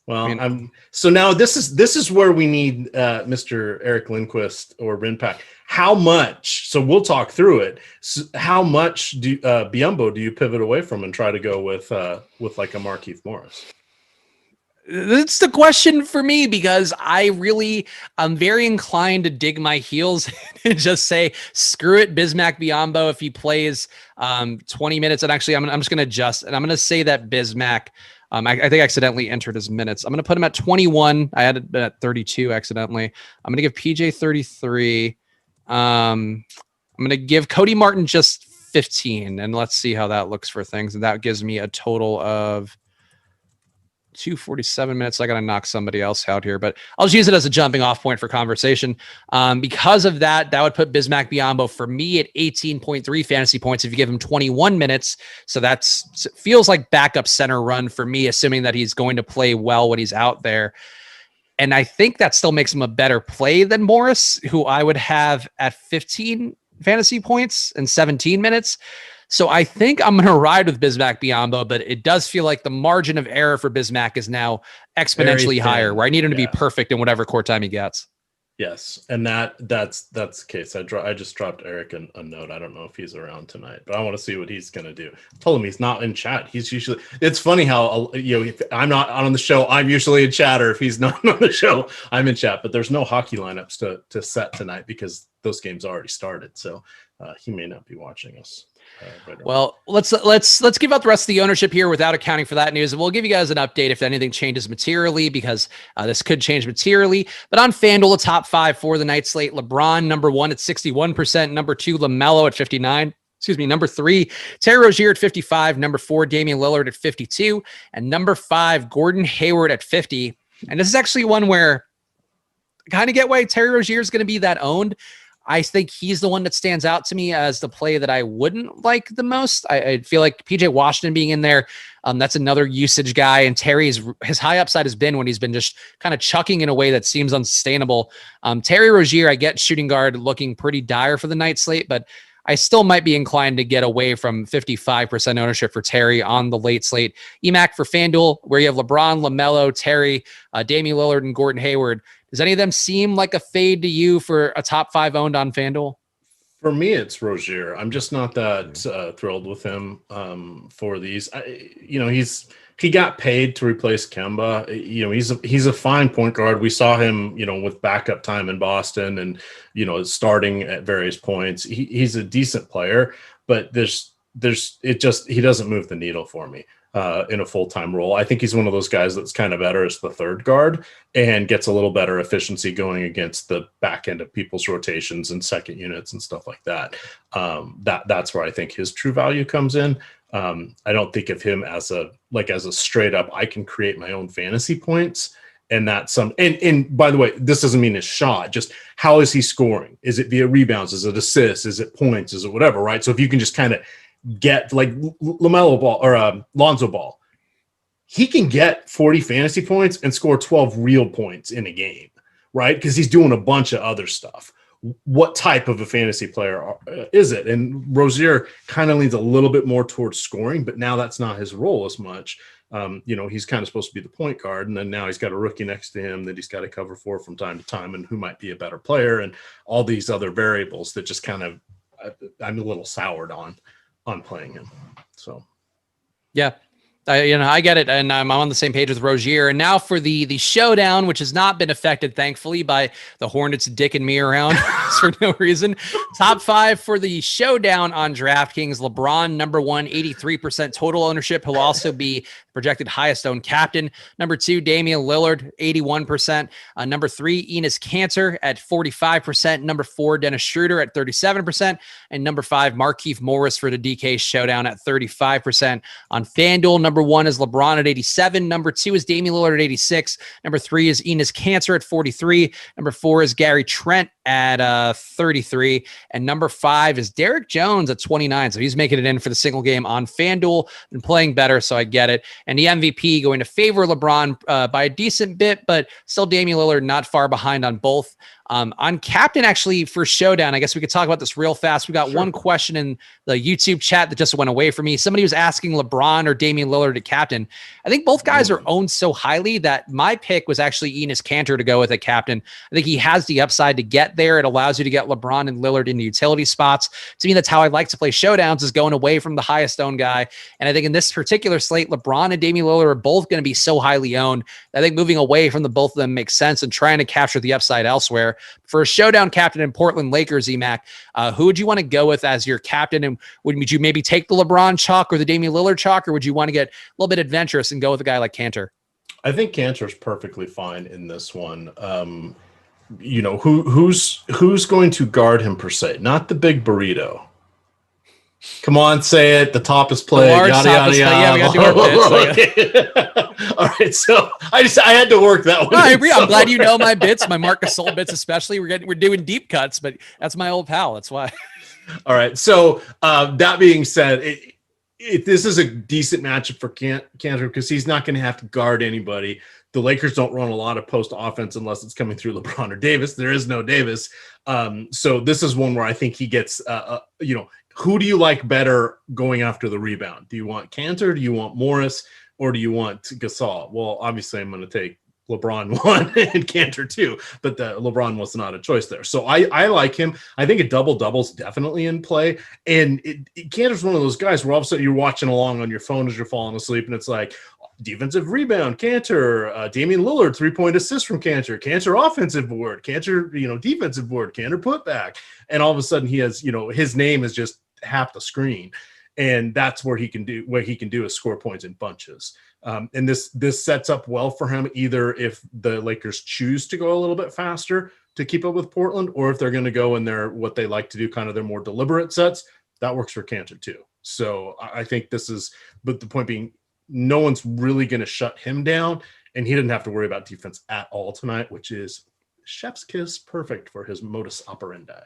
Well, so now this is where we need Mr. Eric Lindquist or Rinpack. How much? So we'll talk through it. So how much Biyombo do you pivot away from and try to go with like a Markieff Morris? That's the question for me, because I'm very inclined to dig my heels and just say, screw it, Bismack Biyombo, if he plays 20 minutes. And actually, I'm just going to adjust, and I'm going to say that Bismack, I think I accidentally entered his minutes. I'm going to put him at 21. I had it at 32 accidentally. I'm going to give PJ 33. I'm going to give Cody Martin just 15, and let's see how that looks for things. And that gives me a total of 247 minutes. I got to knock somebody else out here, but I'll just use it as a jumping off point for conversation. Because of that would put Bismack Biyombo for me at 18.3 fantasy points if you give him 21 minutes. So feels like backup center run for me, assuming that he's going to play well when he's out there. And I think that still makes him a better play than Morris, who I would have at 15 fantasy points and 17 minutes. So I think I'm going to ride with Bismack Biyombo, but it does feel like the margin of error for Bismack is now exponentially higher, where I need him to be perfect in whatever court time he gets. Yes, and that's the case. I just dropped Eric a note. I don't know if he's around tonight, but I want to see what he's going to do. I told him he's not in chat. He's usually. It's funny how if I'm not on the show, I'm usually in chat, or if he's not on the show, I'm in chat. But there's no hockey lineups to set tonight because those games already started. So he may not be watching us. Well, let's give out the rest of the ownership here without accounting for that news. We'll give you guys an update if anything changes materially, because this could change materially. But on FanDuel, the top 5 for the night slate: LeBron number 1 at 61%, number 2 LaMelo at 59. Number 3, Terry Rozier at 55, number 4, Damian Lillard at 52, and number 5, Gordon Hayward at 50. And this is actually one where I kind of get why Terry Rozier is going to be that owned. I think he's the one that stands out to me as the play that I wouldn't like the most. I feel like PJ Washington being in there, that's another usage guy. And Terry's, his high upside has been when he's been just kind of chucking in a way that seems unsustainable. Terry Rozier, I get shooting guard looking pretty dire for the night slate, but I still might be inclined to get away from 55% ownership for Terry on the late slate. EMac for FanDuel, where you have LeBron, LaMelo, Terry, Damian Lillard, and Gordon Hayward. Does any of them seem like a fade to you for a top 5 owned on FanDuel? For me, it's Rozier. I'm just not that thrilled with him for these. He got paid to replace Kemba. He's a fine point guard. We saw him, with backup time in Boston and, starting at various points. He's a decent player, but he doesn't move the needle for me in a full-time role. I think he's one of those guys that's kind of better as the third guard and gets a little better efficiency going against the back end of people's rotations and second units and stuff like that. That's where I think his true value comes in. I don't think of him as a straight up, I can create my own fantasy points. And that's and by the way, this doesn't mean his shot, just how is he scoring? Is it via rebounds? Is it assists? Is it points? Is it whatever, right? So if you can just kind of get like LaMelo Ball or Lonzo Ball, he can get 40 fantasy points and score 12 real points in a game, right? Because he's doing a bunch of other stuff. What type of a fantasy player is it? And Rozier kind of leans a little bit more towards scoring, but now that's not his role as much. He's kind of supposed to be the point guard, and then now he's got a rookie next to him that he's got to cover for from time to time, and who might be a better player, and all these other variables that just kind of I'm a little soured on playing him. So, yeah. I get it, and I'm on the same page with Rozier. And now for the showdown, which has not been affected, thankfully, by the Hornets dicking me around for no reason. Top 5 for the showdown on DraftKings: LeBron, number 1, 83% total ownership. He'll also be projected highest owned captain. Number 2, Damian Lillard, 81%. Number 3, Enes Canter at 45%. Number 4, Dennis Schroder at 37%. And number 5, Markieff Morris for the DK showdown at 35%. On FanDuel, number 1 is LeBron at 87. Number 2 is Damian Lillard at 86. Number 3 is Enes Canter at 43. Number 4 is Gary Trent at 33. And number 5 is Derek Jones at 29. So he's making it in for the single game on FanDuel and playing better, so I get it. And the MVP going to favor LeBron by a decent bit, but still Damian Lillard not far behind on both. On captain, actually, for Showdown, I guess we could talk about this real fast. We got one question in the YouTube chat that just went away from me. Somebody was asking LeBron or Damian Lillard to captain. I think both guys are owned so highly that my pick was actually Enes Canter to go with a captain. I think he has the upside to get there. It allows you to get LeBron and Lillard into utility spots. To me, that's how I like to play Showdowns, is going away from the highest owned guy. And I think in this particular slate, LeBron and Damian Lillard are both going to be so highly owned. I think moving away from the both of them makes sense and trying to capture the upside elsewhere. For a Showdown captain in Portland Lakers, EMac, who would you want to go with as your captain? And would you maybe take the LeBron chalk or the Damian Lillard chalk, or would you want to get a little bit adventurous and go with a guy like Canter? I think Cantor's perfectly fine in this one. Who's going to guard him per se? Not the big burrito. Come on, say it. The top is played. Yada yada yada. Yeah, we got to do our bits. All right, so I had to work that one. No, I agree. I'm glad you know my bits, my Marc Gasol bits especially. We're doing deep cuts, but that's my old pal. That's why. All right. So that being said, this is a decent matchup for Canter because he's not going to have to guard anybody. The Lakers don't run a lot of post offense unless it's coming through LeBron or Davis. There is no Davis. So this is one where I think he gets, who do you like better going after the rebound? Do you want Canter? Do you want Morris? Or do you want Gasol? Well, obviously I'm going to take LeBron 1 and Canter 2, but the LeBron was not a choice there. So I like him. I think a double-double is definitely in play. And Canter's one of those guys where all of a sudden you're watching along on your phone as you're falling asleep, and it's like, defensive rebound, Canter, Damian Lillard, 3-point assist from Canter, Canter offensive board, Canter, defensive board, Canter putback. And all of a sudden he has, his name is just half the screen. And that's where he can do is score points in bunches. And this sets up well for him, either if the Lakers choose to go a little bit faster to keep up with Portland, or if they're going to go in their, what they like to do, kind of their more deliberate sets, that works for Canter too. So I think this is, but the point being, no one's really going to shut him down, and he didn't have to worry about defense at all tonight, which is chef's kiss perfect for his modus operandi.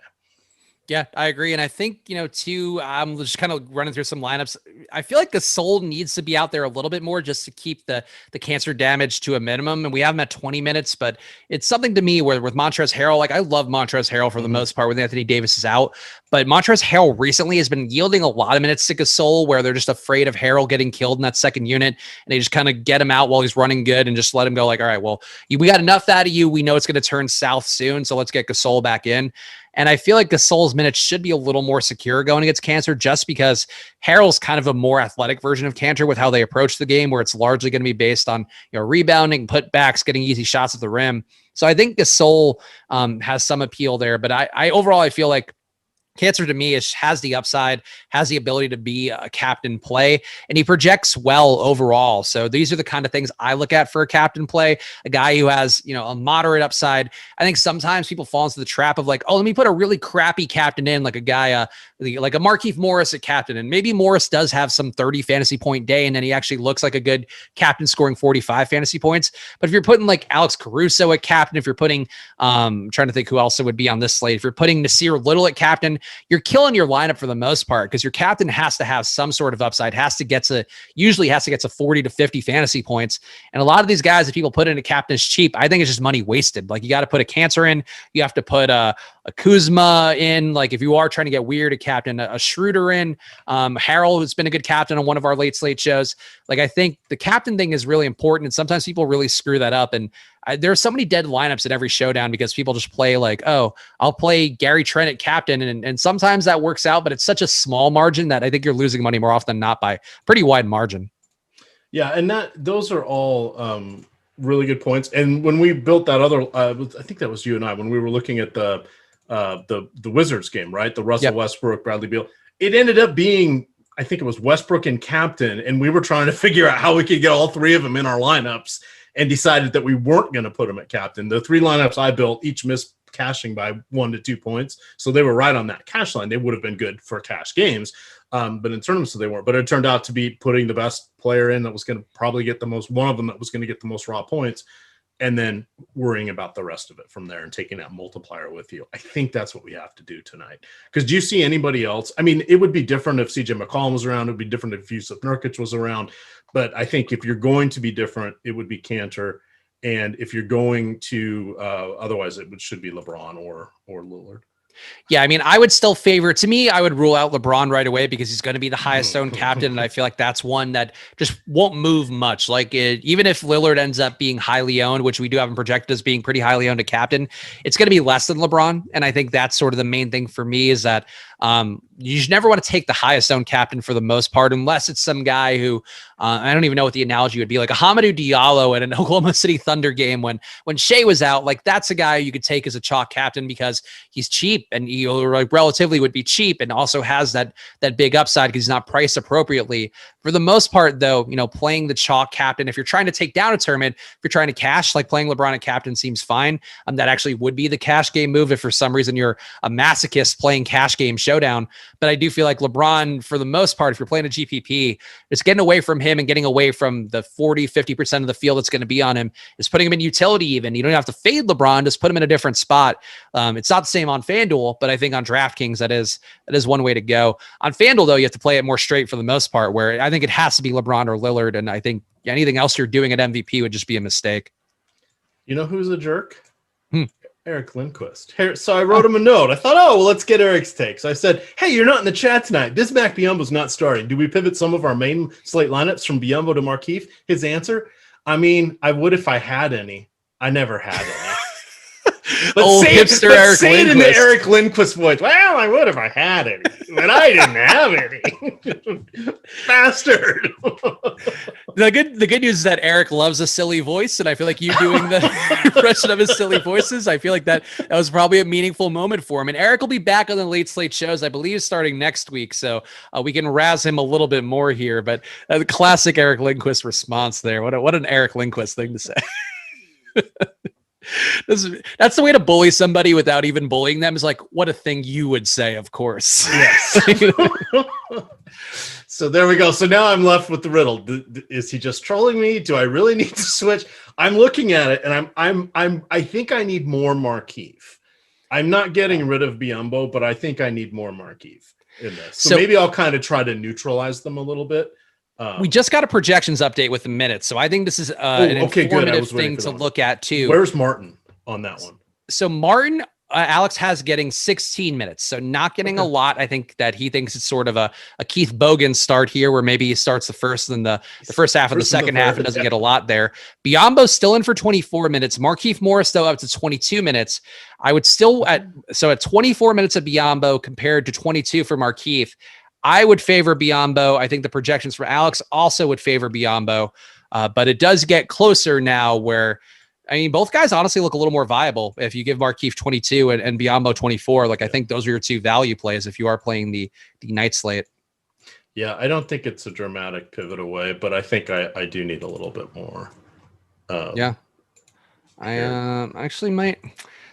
Yeah, I agree. And I think, too, I'm just kind of running through some lineups. I feel like Gasol needs to be out there a little bit more just to keep the cancer damage to a minimum. And we have him at 20 minutes, but it's something to me where with Montrezl Harrell, I love Montrezl Harrell for the most part when Anthony Davis is out. But Montrezl Harrell recently has been yielding a lot of minutes to Gasol where they're just afraid of Harrell getting killed in that second unit. And they just kind of get him out while he's running good and just let him go all right, well, we got enough out of you. We know it's going to turn south soon. So let's get Gasol back in. And I feel like Gasol's minutes should be a little more secure going against Canter just because Harrell's kind of a more athletic version of Canter with how they approach the game, where it's largely going to be based on rebounding, putbacks, getting easy shots at the rim. So I think Gasol has some appeal there. But I overall, I feel like Canter to me has the upside, has the ability to be a captain play, and he projects well overall. So these are the kind of things I look at for a captain play, a guy who has, a moderate upside. I think sometimes people fall into the trap of let me put a really crappy captain in, like a guy, like a Markieff Morris at captain. And maybe Morris does have some 30 fantasy point day, and then he actually looks like a good captain scoring 45 fantasy points. But if you're putting like Alex Caruso at captain, if you're putting, I'm trying to think who else it would be on this slate. If you're putting Nasir Little at captain, you're killing your lineup for the most part because your captain has to have some sort of upside, usually has to get to 40 to 50 fantasy points. And a lot of these guys that people put into captains cheap, I think it's just money wasted. Like you got to put a Canter in, you have to put a Kuzma in. Like if you are trying to get weird, a captain, a Schroder in. Harrell has been a good captain on one of our late slate shows. Like I think the captain thing is really important, and sometimes people really screw that up. And there are so many dead lineups in every Showdown because people just play I'll play Gary Trent at captain. And sometimes that works out, but it's such a small margin that I think you're losing money more often than not by a pretty wide margin. Yeah. And those are all really good points. And when we built that other, I think that was you and I, when we were looking at the Wizards game, right? The Russell Westbrook, Bradley Beal, it ended up being, I think it was Westbrook and captain. And we were trying to figure out how we could get all three of them in our lineups, and decided that we weren't going to put him at captain. The three lineups I built each missed cashing by 1 to 2 points. So they were right on that cash line. They would have been good for cash games. But in tournaments, so they weren't. But it turned out to be putting the best player in that was going to probably get the most, one of them that was going to get the most raw points, and then worrying about the rest of it from there and taking that multiplier with you. I think that's what we have to do tonight. Because do you see anybody else? I mean, it would be different if CJ McCollum was around. It would be different if Yusuf Nurkic was around. But I think if you're going to be different, it would be Canter. And if you're going to, otherwise should be LeBron or Lillard. Yeah, I mean, I would still favor, to me, I would rule out LeBron right away because he's going to be the highest owned captain. And I feel like that's one that just won't move much. Like even if Lillard ends up being highly owned, which we do have him projected as being pretty highly owned a captain, it's going to be less than LeBron. And I think that's sort of the main thing for me is that you should never want to take the highest owned captain for the most part, unless it's some guy who I don't even know what the analogy would be, like a Hamidou Diallo in an Oklahoma City Thunder game when Shea was out. Like that's a guy you could take as a chalk captain because he's cheap and he like relatively would be cheap and also has that big upside because he's not priced appropriately. For the most part, though, playing the chalk captain, if you're trying to take down a tournament, if you're trying to cash, like playing LeBron at captain seems fine. That actually would be the cash game move if for some reason you're a masochist playing cash game Showdown. But I do feel like LeBron, for the most part, if you're playing a GPP, it's getting away from him and getting away from the 40-50% of the field that's going to be on him, is putting him in utility even. You don't have to fade LeBron, just put him in a different spot. It's not the same on FanDuel, but I think on DraftKings, that is one way to go. On FanDuel, though, you have to play it more straight for the most part, where I think it has to be LeBron or Lillard, and I think anything else you're doing at MVP would just be a mistake. You know who's a jerk? Eric Lindquist. So I wrote him a note. I thought, let's get Eric's takes. I said, hey, you're not in the chat tonight. Bismack Biyombo's not starting. Do we pivot some of our main slate lineups from Biyombo to Markieff? His answer, I mean, I would if I had any. I never had any. Old hipster Eric say it in Lindquist. the Eric Lindquist voice. Well, I would if I had any, but I didn't have any. Bastard. The good news is that Eric loves a silly voice, and I feel like you doing the impression of his silly voices, I feel like that was probably a meaningful moment for him. And Eric will be back on the late slate shows, I believe, starting next week, so we can razz him a little bit more here. But the classic Eric Lindquist response there. What an Eric Lindquist thing to say. That's the way to bully somebody without even bullying them, is like, what a thing you would say, of course. Yes. So there we go. So now I'm left with the riddle. Is he just trolling me? Do I really need to switch? I'm looking at it and I think I need more Markieff. I'm not getting rid of Biyombo, but I think I need more Markieff in this. So maybe I'll kind of try to neutralize them a little bit. We just got a projections update with the minutes, so I think this is an informative thing to look at too. Where's Martin on that one? So Martin, Alex has getting 16 minutes, so not getting a lot. I think that he thinks it's sort of a Keith Bogan start here, where maybe he starts the first and the first half of the second half and doesn't get a lot there. Biyombo's still in for 24 minutes. Markieff Morris, though, up to 22 minutes. I would still at 24 minutes of Biyombo compared to 22 for Markieff, I would favor Biyombo. I think the projections for Alex also would favor Biyombo, but it does get closer now where, I mean, both guys honestly look a little more viable. If you give Markieff 22 and Biyombo 24, I think those are your two value plays if you are playing the night slate. Yeah, I don't think it's a dramatic pivot away, but I think I do need a little bit more. I actually might.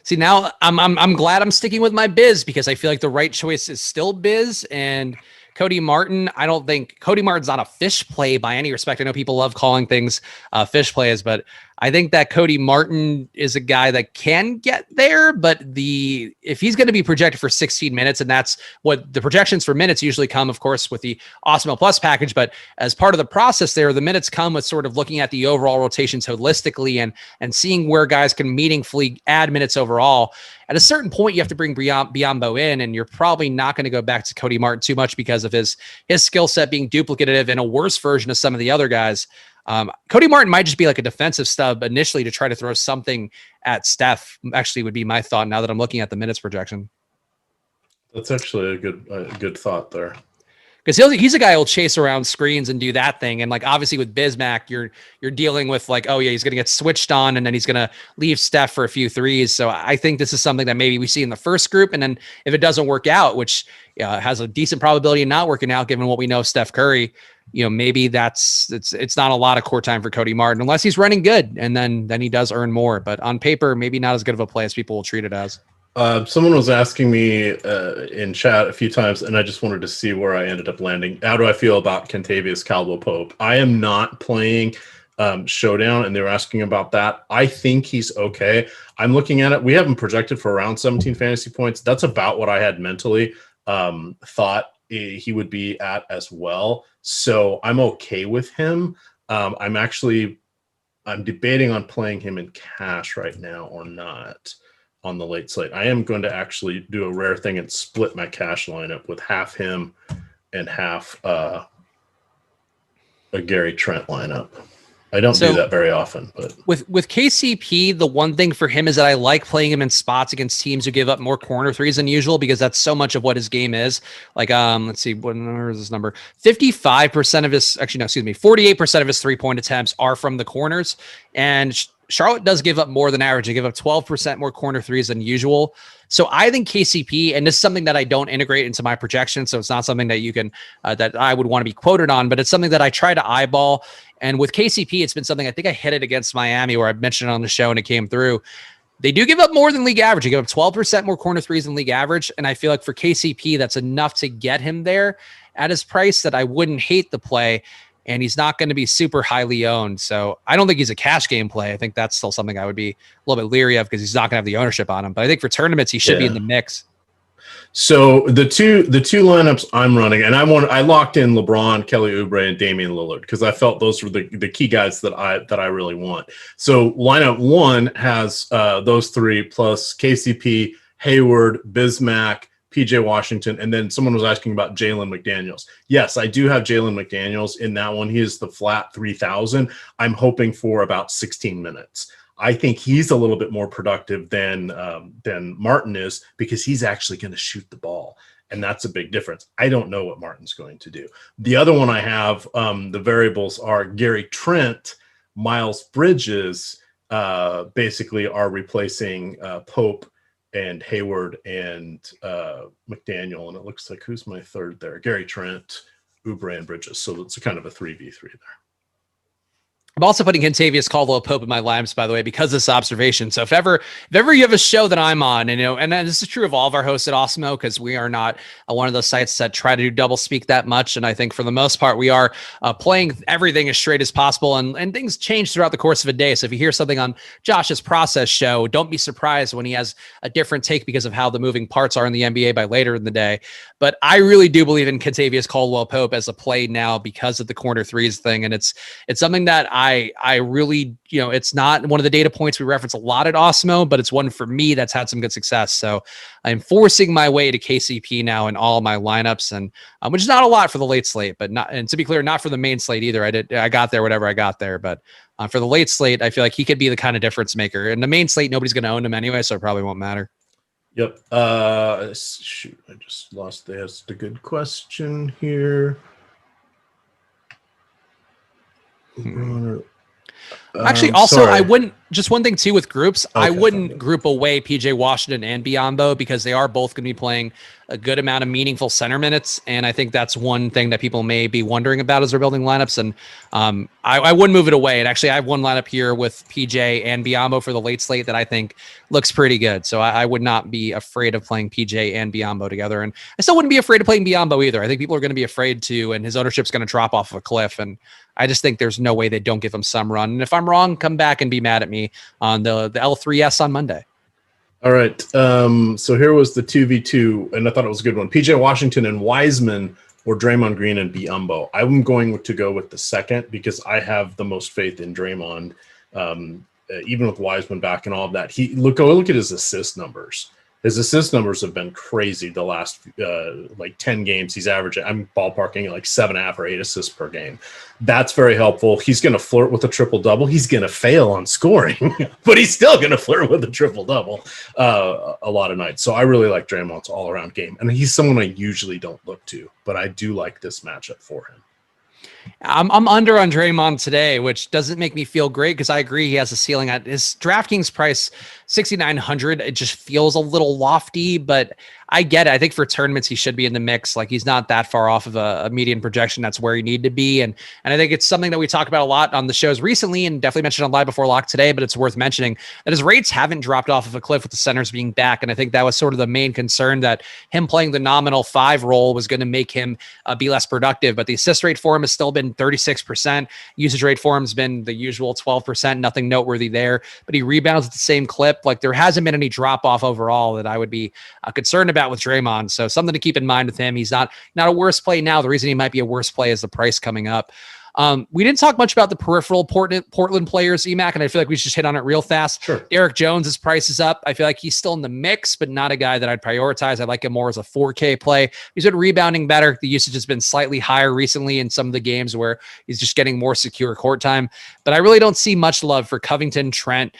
See, now I'm glad I'm sticking with my Biz, because I feel like the right choice is still Biz. And Cody Martin, I don't think Cody Martin's not a fish play by any respect. I know people love calling things fish plays, but I think that Cody Martin is a guy that can get there, but if he's going to be projected for 16 minutes, and that's what the projections for minutes usually come, of course, with the Awesemo Plus package, but as part of the process there, the minutes come with sort of looking at the overall rotations holistically and seeing where guys can meaningfully add minutes overall. At a certain point, you have to bring Biyombo in, and you're probably not going to go back to Cody Martin too much because of his skill set being duplicative and a worse version of some of the other guys. Cody Martin might just be like a defensive stub initially to try to throw something at Steph, actually would be my thought now that I'm looking at the minutes projection. That's actually a good thought there. Because he's a guy who'll chase around screens and do that thing. And obviously with Bismack, you're dealing with he's going to get switched on and then he's going to leave Steph for a few threes. So I think this is something that maybe we see in the first group. And then if it doesn't work out, which has a decent probability of not working out, given what we know of Steph Curry, maybe it's not a lot of court time for Cody Martin unless he's running good. And then he does earn more, but on paper, maybe not as good of a play as people will treat it as. Someone was asking me in chat a few times, and I just wanted to see where I ended up landing. How do I feel about Kentavious Caldwell-Pope? I am not playing Showdown, and they were asking about that. I think he's okay. I'm looking at it. We have him projected for around 17 fantasy points. That's about what I had mentally thought he would be at as well. So I'm okay with him. I'm actually I'm debating on playing him in cash right now or not on the late slate. I am going to actually do a rare thing and split my cash lineup with half him and half a Gary Trent lineup. I don't do that very often, but with KCP, the one thing for him is that I like playing him in spots against teams who give up more corner threes than usual, because that's so much of what his game is. Like, let's see, where is this number? 55% of his, 48% of his 3-point attempts are from the corners, and Charlotte does give up more than average. They give up 12% more corner threes than usual. So I think KCP, and this is something that I don't integrate into my projection, so it's not something that you can, that I would want to be quoted on, but it's something that I try to eyeball. And with KCP, it's been something, I think I hit it against Miami where I mentioned it on the show and it came through. They do give up more than league average. They give up 12% more corner threes than league average. And I feel like for KCP, that's enough to get him there at his price that I wouldn't hate the play. And he's not going to be super highly owned. So I don't think he's a cash game play. I think that's still something I would be a little bit leery of because he's not going to have the ownership on him. But I think for tournaments, he should be in the mix. So the two lineups I'm running, and I locked in LeBron, Kelly Oubre, and Damian Lillard because I felt those were the key guys that I really want. So lineup one has those three plus KCP, Hayward, Bismack, PJ Washington, and then someone was asking about Jalen McDaniels. Yes, I do have Jalen McDaniels in that one. He is the flat 3,000. I'm hoping for about 16 minutes. I think he's a little bit more productive than Martin is because he's actually going to shoot the ball, and that's a big difference. I don't know what Martin's going to do. The other one I have, the variables are Gary Trent, Miles Bridges, basically are replacing Pope and Hayward and McDaniel, and it looks like who's my third there? Gary Trent, Oubre, and Bridges. So it's a kind of a 3v3 there. I'm also putting Kentavious Caldwell-Pope in my lineups, by the way, because of this observation. So if ever you have a show that I'm on, and this is true of all of our hosts at Awesemo, because we are not one of those sites that try to do double speak that much. And I think for the most part, we are playing everything as straight as possible, and things change throughout the course of a day. So if you hear something on Josh's process show, don't be surprised when he has a different take because of how the moving parts are in the NBA by later in the day. But I really do believe in Kentavious Caldwell-Pope as a play now because of the corner threes thing. And it's something that I really, it's not one of the data points we reference a lot at Awesemo, but it's one for me that's had some good success. So I'm forcing my way to KCP now in all my lineups, and which is not a lot for the late slate, but not, and to be clear, not for the main slate either. I got there, whatever I got there, but for the late slate, I feel like he could be the kind of difference maker. In the main slate, nobody's going to own him anyway, so it probably won't matter. Yep. Shoot, I just lost the good question here. Actually, also, sorry. I wouldn't, just one thing too with groups, Okay, I wouldn't group away PJ Washington and Biyombo because they are both going to be playing a good amount of meaningful center minutes. And I think that's one thing that people may be wondering about as they're building lineups. And I wouldn't move it away. And actually, I have one lineup here with PJ and Biyombo for the late slate that I think looks pretty good. So I would not be afraid of playing PJ and Biyombo together. And I still wouldn't be afraid of playing Biyombo either. I think people are going to be afraid to, and his ownership's going to drop off of a cliff. And I just think there's no way they don't give him some run. And if I'm wrong, come back and be mad at me on the L3S on Monday. All right. So here was the 2v2, and I thought it was a good one. PJ Washington and Wiseman or Draymond Green and Biyombo. I'm going to go with the second because I have the most faith in Draymond. Even with Wiseman back and all of that, look at his assist numbers. His assist numbers have been crazy the last 10 games. He's averaging, I'm ballparking like 7.5 or 8 assists per game. That's very helpful. He's going to flirt with a triple-double. He's going to fail on scoring, but he's still going to flirt with a triple-double a lot of nights. So I really like Draymond's all-around game. And he's someone I usually don't look to, but I do like this matchup for him. I'm under on Draymond today, which doesn't make me feel great because I agree he has a ceiling at his DraftKings price, 6,900. It just feels a little lofty, but I get it. I think for tournaments, he should be in the mix. Like he's not that far off of a median projection. That's where he need to be. And I think it's something that we talk about a lot on the shows recently and definitely mentioned on Live Before Lock today, but it's worth mentioning that his rates haven't dropped off of a cliff with the centers being back. And I think that was sort of the main concern, that him playing the nominal 5 role was going to make him be less productive. But the assist rate for him has still been 36%. Usage rate for him has been the usual 12%, nothing noteworthy there, but he rebounds at the same clip. Like there hasn't been any drop off overall that I would be concerned about with Draymond. So something to keep in mind with him. He's not a worse play now. The reason he might be a worse play is the price coming up. We didn't talk much about the peripheral Portland players, EMac, and I feel like we should just hit on it real fast. Sure. Derek Jones' price is up. I feel like he's still in the mix, but not a guy that I'd prioritize. I like him more as a 4K play. He's been rebounding better. The usage has been slightly higher recently in some of the games where he's just getting more secure court time. But I really don't see much love for Covington, Trent,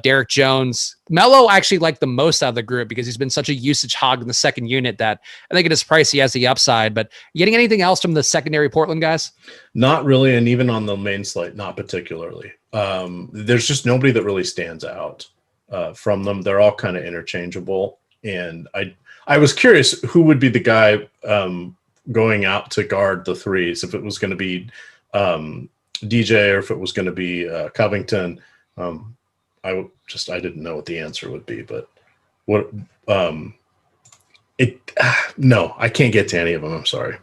Derek Jones. Melo I actually like the most out of the group because he's been such a usage hog in the second unit that I think at his price he has the upside. But you getting anything else from the secondary Portland guys? Not really, and even on the main slate, not particularly. There's just nobody that really stands out from them. They're all kind of interchangeable, and I was curious who would be the guy going out to guard the threes, if it was going to be DJ or if it was going to be Covington. I didn't know what the answer would be, but no, I can't get to any of them. I'm sorry.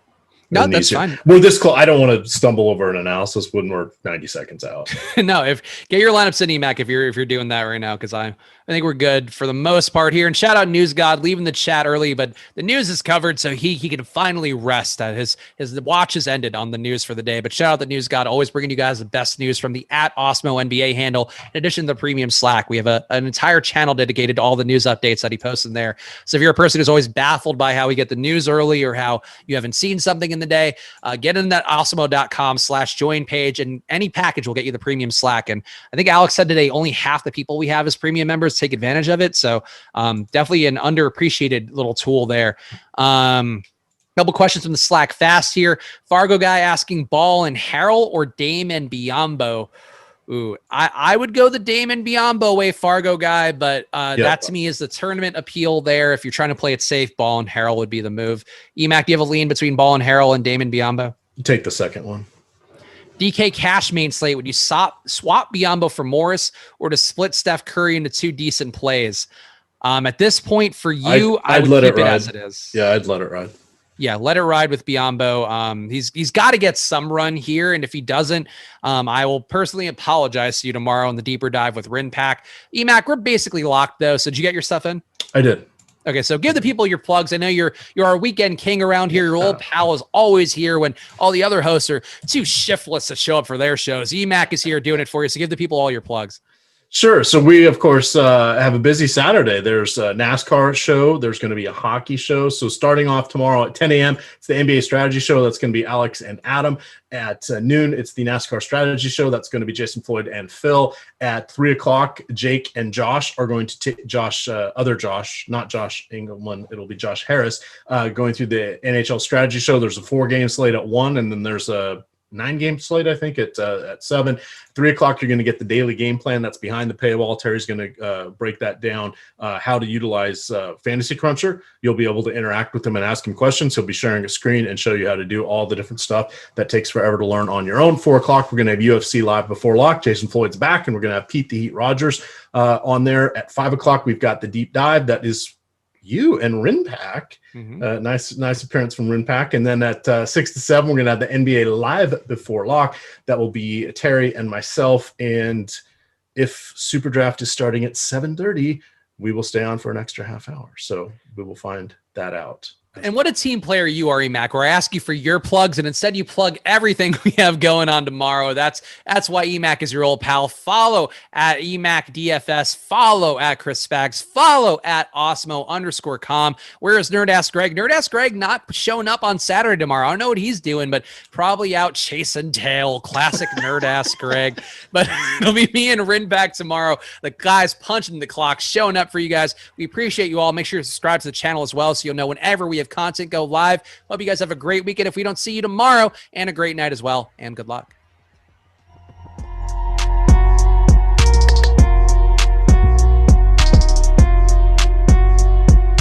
No, that's fine. We're this close. I don't want to stumble over an analysis when we're 90 seconds out. No, get your lineups in EMac if you're doing that right now, because I think we're good for the most part here. And shout out News God leaving the chat early, but the news is covered, so he can finally rest. His watch has ended on the news for the day. But shout out the News God, always bringing you guys the best news from the @Awesemo NBA handle. In addition to the premium Slack, we have an entire channel dedicated to all the news updates that he posts in there. So if you're a person who's always baffled by how we get the news early or how you haven't seen something in the day, get in that awesemo.com/join page, and any package will get you the premium Slack. And I think Alex said today only half the people we have as premium members take advantage of it. So definitely an underappreciated little tool there. Couple questions from the Slack fast here. Fargo guy asking Ball and Harrell or Dame and Biyombo. Ooh, I would go the Dame and Biyombo way, Fargo guy, but that to me is the tournament appeal there. If you're trying to play it safe, Ball and Harrell would be the move. EMac, do you have a lean between Ball and Harrell and Dame and Biyombo? Take the second one. DK Cash main slate, would you swap Biyombo for Morris or to split Steph Curry into two decent plays? At this point for you, I'd would let keep it it ride. as it is. Yeah, I'd let it ride. Yeah, let it ride with Biyombo. He's got to get some run here, and if he doesn't, I will personally apologize to you tomorrow in the deeper dive with Rinpack. EMac, we're basically locked though. So did you get your stuff in? I did. Okay, so give the people your plugs. I know you're our weekend king around here. Your old pal is always here when all the other hosts are too shiftless to show up for their shows. EMac is here doing it for you. So give the people all your plugs. Sure. So we, of course, have a busy Saturday. There's a NASCAR show. There's going to be a hockey show. So starting off tomorrow at 10 a.m., it's the NBA strategy show. That's going to be Alex and Adam. At noon, it's the NASCAR strategy show. That's going to be Jason Floyd and Phil. At 3 o'clock, Jake and Josh are going to take other Josh, not Josh Engelman. It'll be Josh Harris going through the NHL strategy show. There's a 4-game slate at 1, and then there's a 9-game slate, I think, at 7. 3 o'clock, you're going to get the daily game plan that's behind the paywall. Terry's going to break that down, how to utilize Fantasy Cruncher. You'll be able to interact with him and ask him questions. He'll be sharing a screen and show you how to do all the different stuff that takes forever to learn on your own. 4 o'clock, we're going to have UFC Live Before Lock. Jason Floyd's back, and we're going to have Pete the Heat Rogers on there. At 5 o'clock, we've got the deep dive. That is you and Rinpack. Nice appearance from Rinpack. And then at 6 to 7, we're going to have the NBA Live Before Lock. That will be Terry and myself. And if Super Draft is starting at 7:30, we will stay on for an extra half hour. So we will find that out. And what a team player you are, EMac, where I ask you for your plugs and instead you plug everything we have going on tomorrow. That's why EMac is your old pal. Follow at EMac DFS. Follow at Chris Spags. Follow at Awesemo_com. Where is Nerd Ask Greg? Nerd Ask Greg not showing up on Saturday tomorrow. I don't know what he's doing, but probably out chasing tail. Classic Nerd Ask Greg. But it'll be me and Rinpack tomorrow. The guys punching the clock, showing up for you guys. We appreciate you all. Make sure to subscribe to the channel as well so you'll know whenever we have content go live. Hope you guys have a great weekend if we don't see you tomorrow, and a great night as well, and good luck.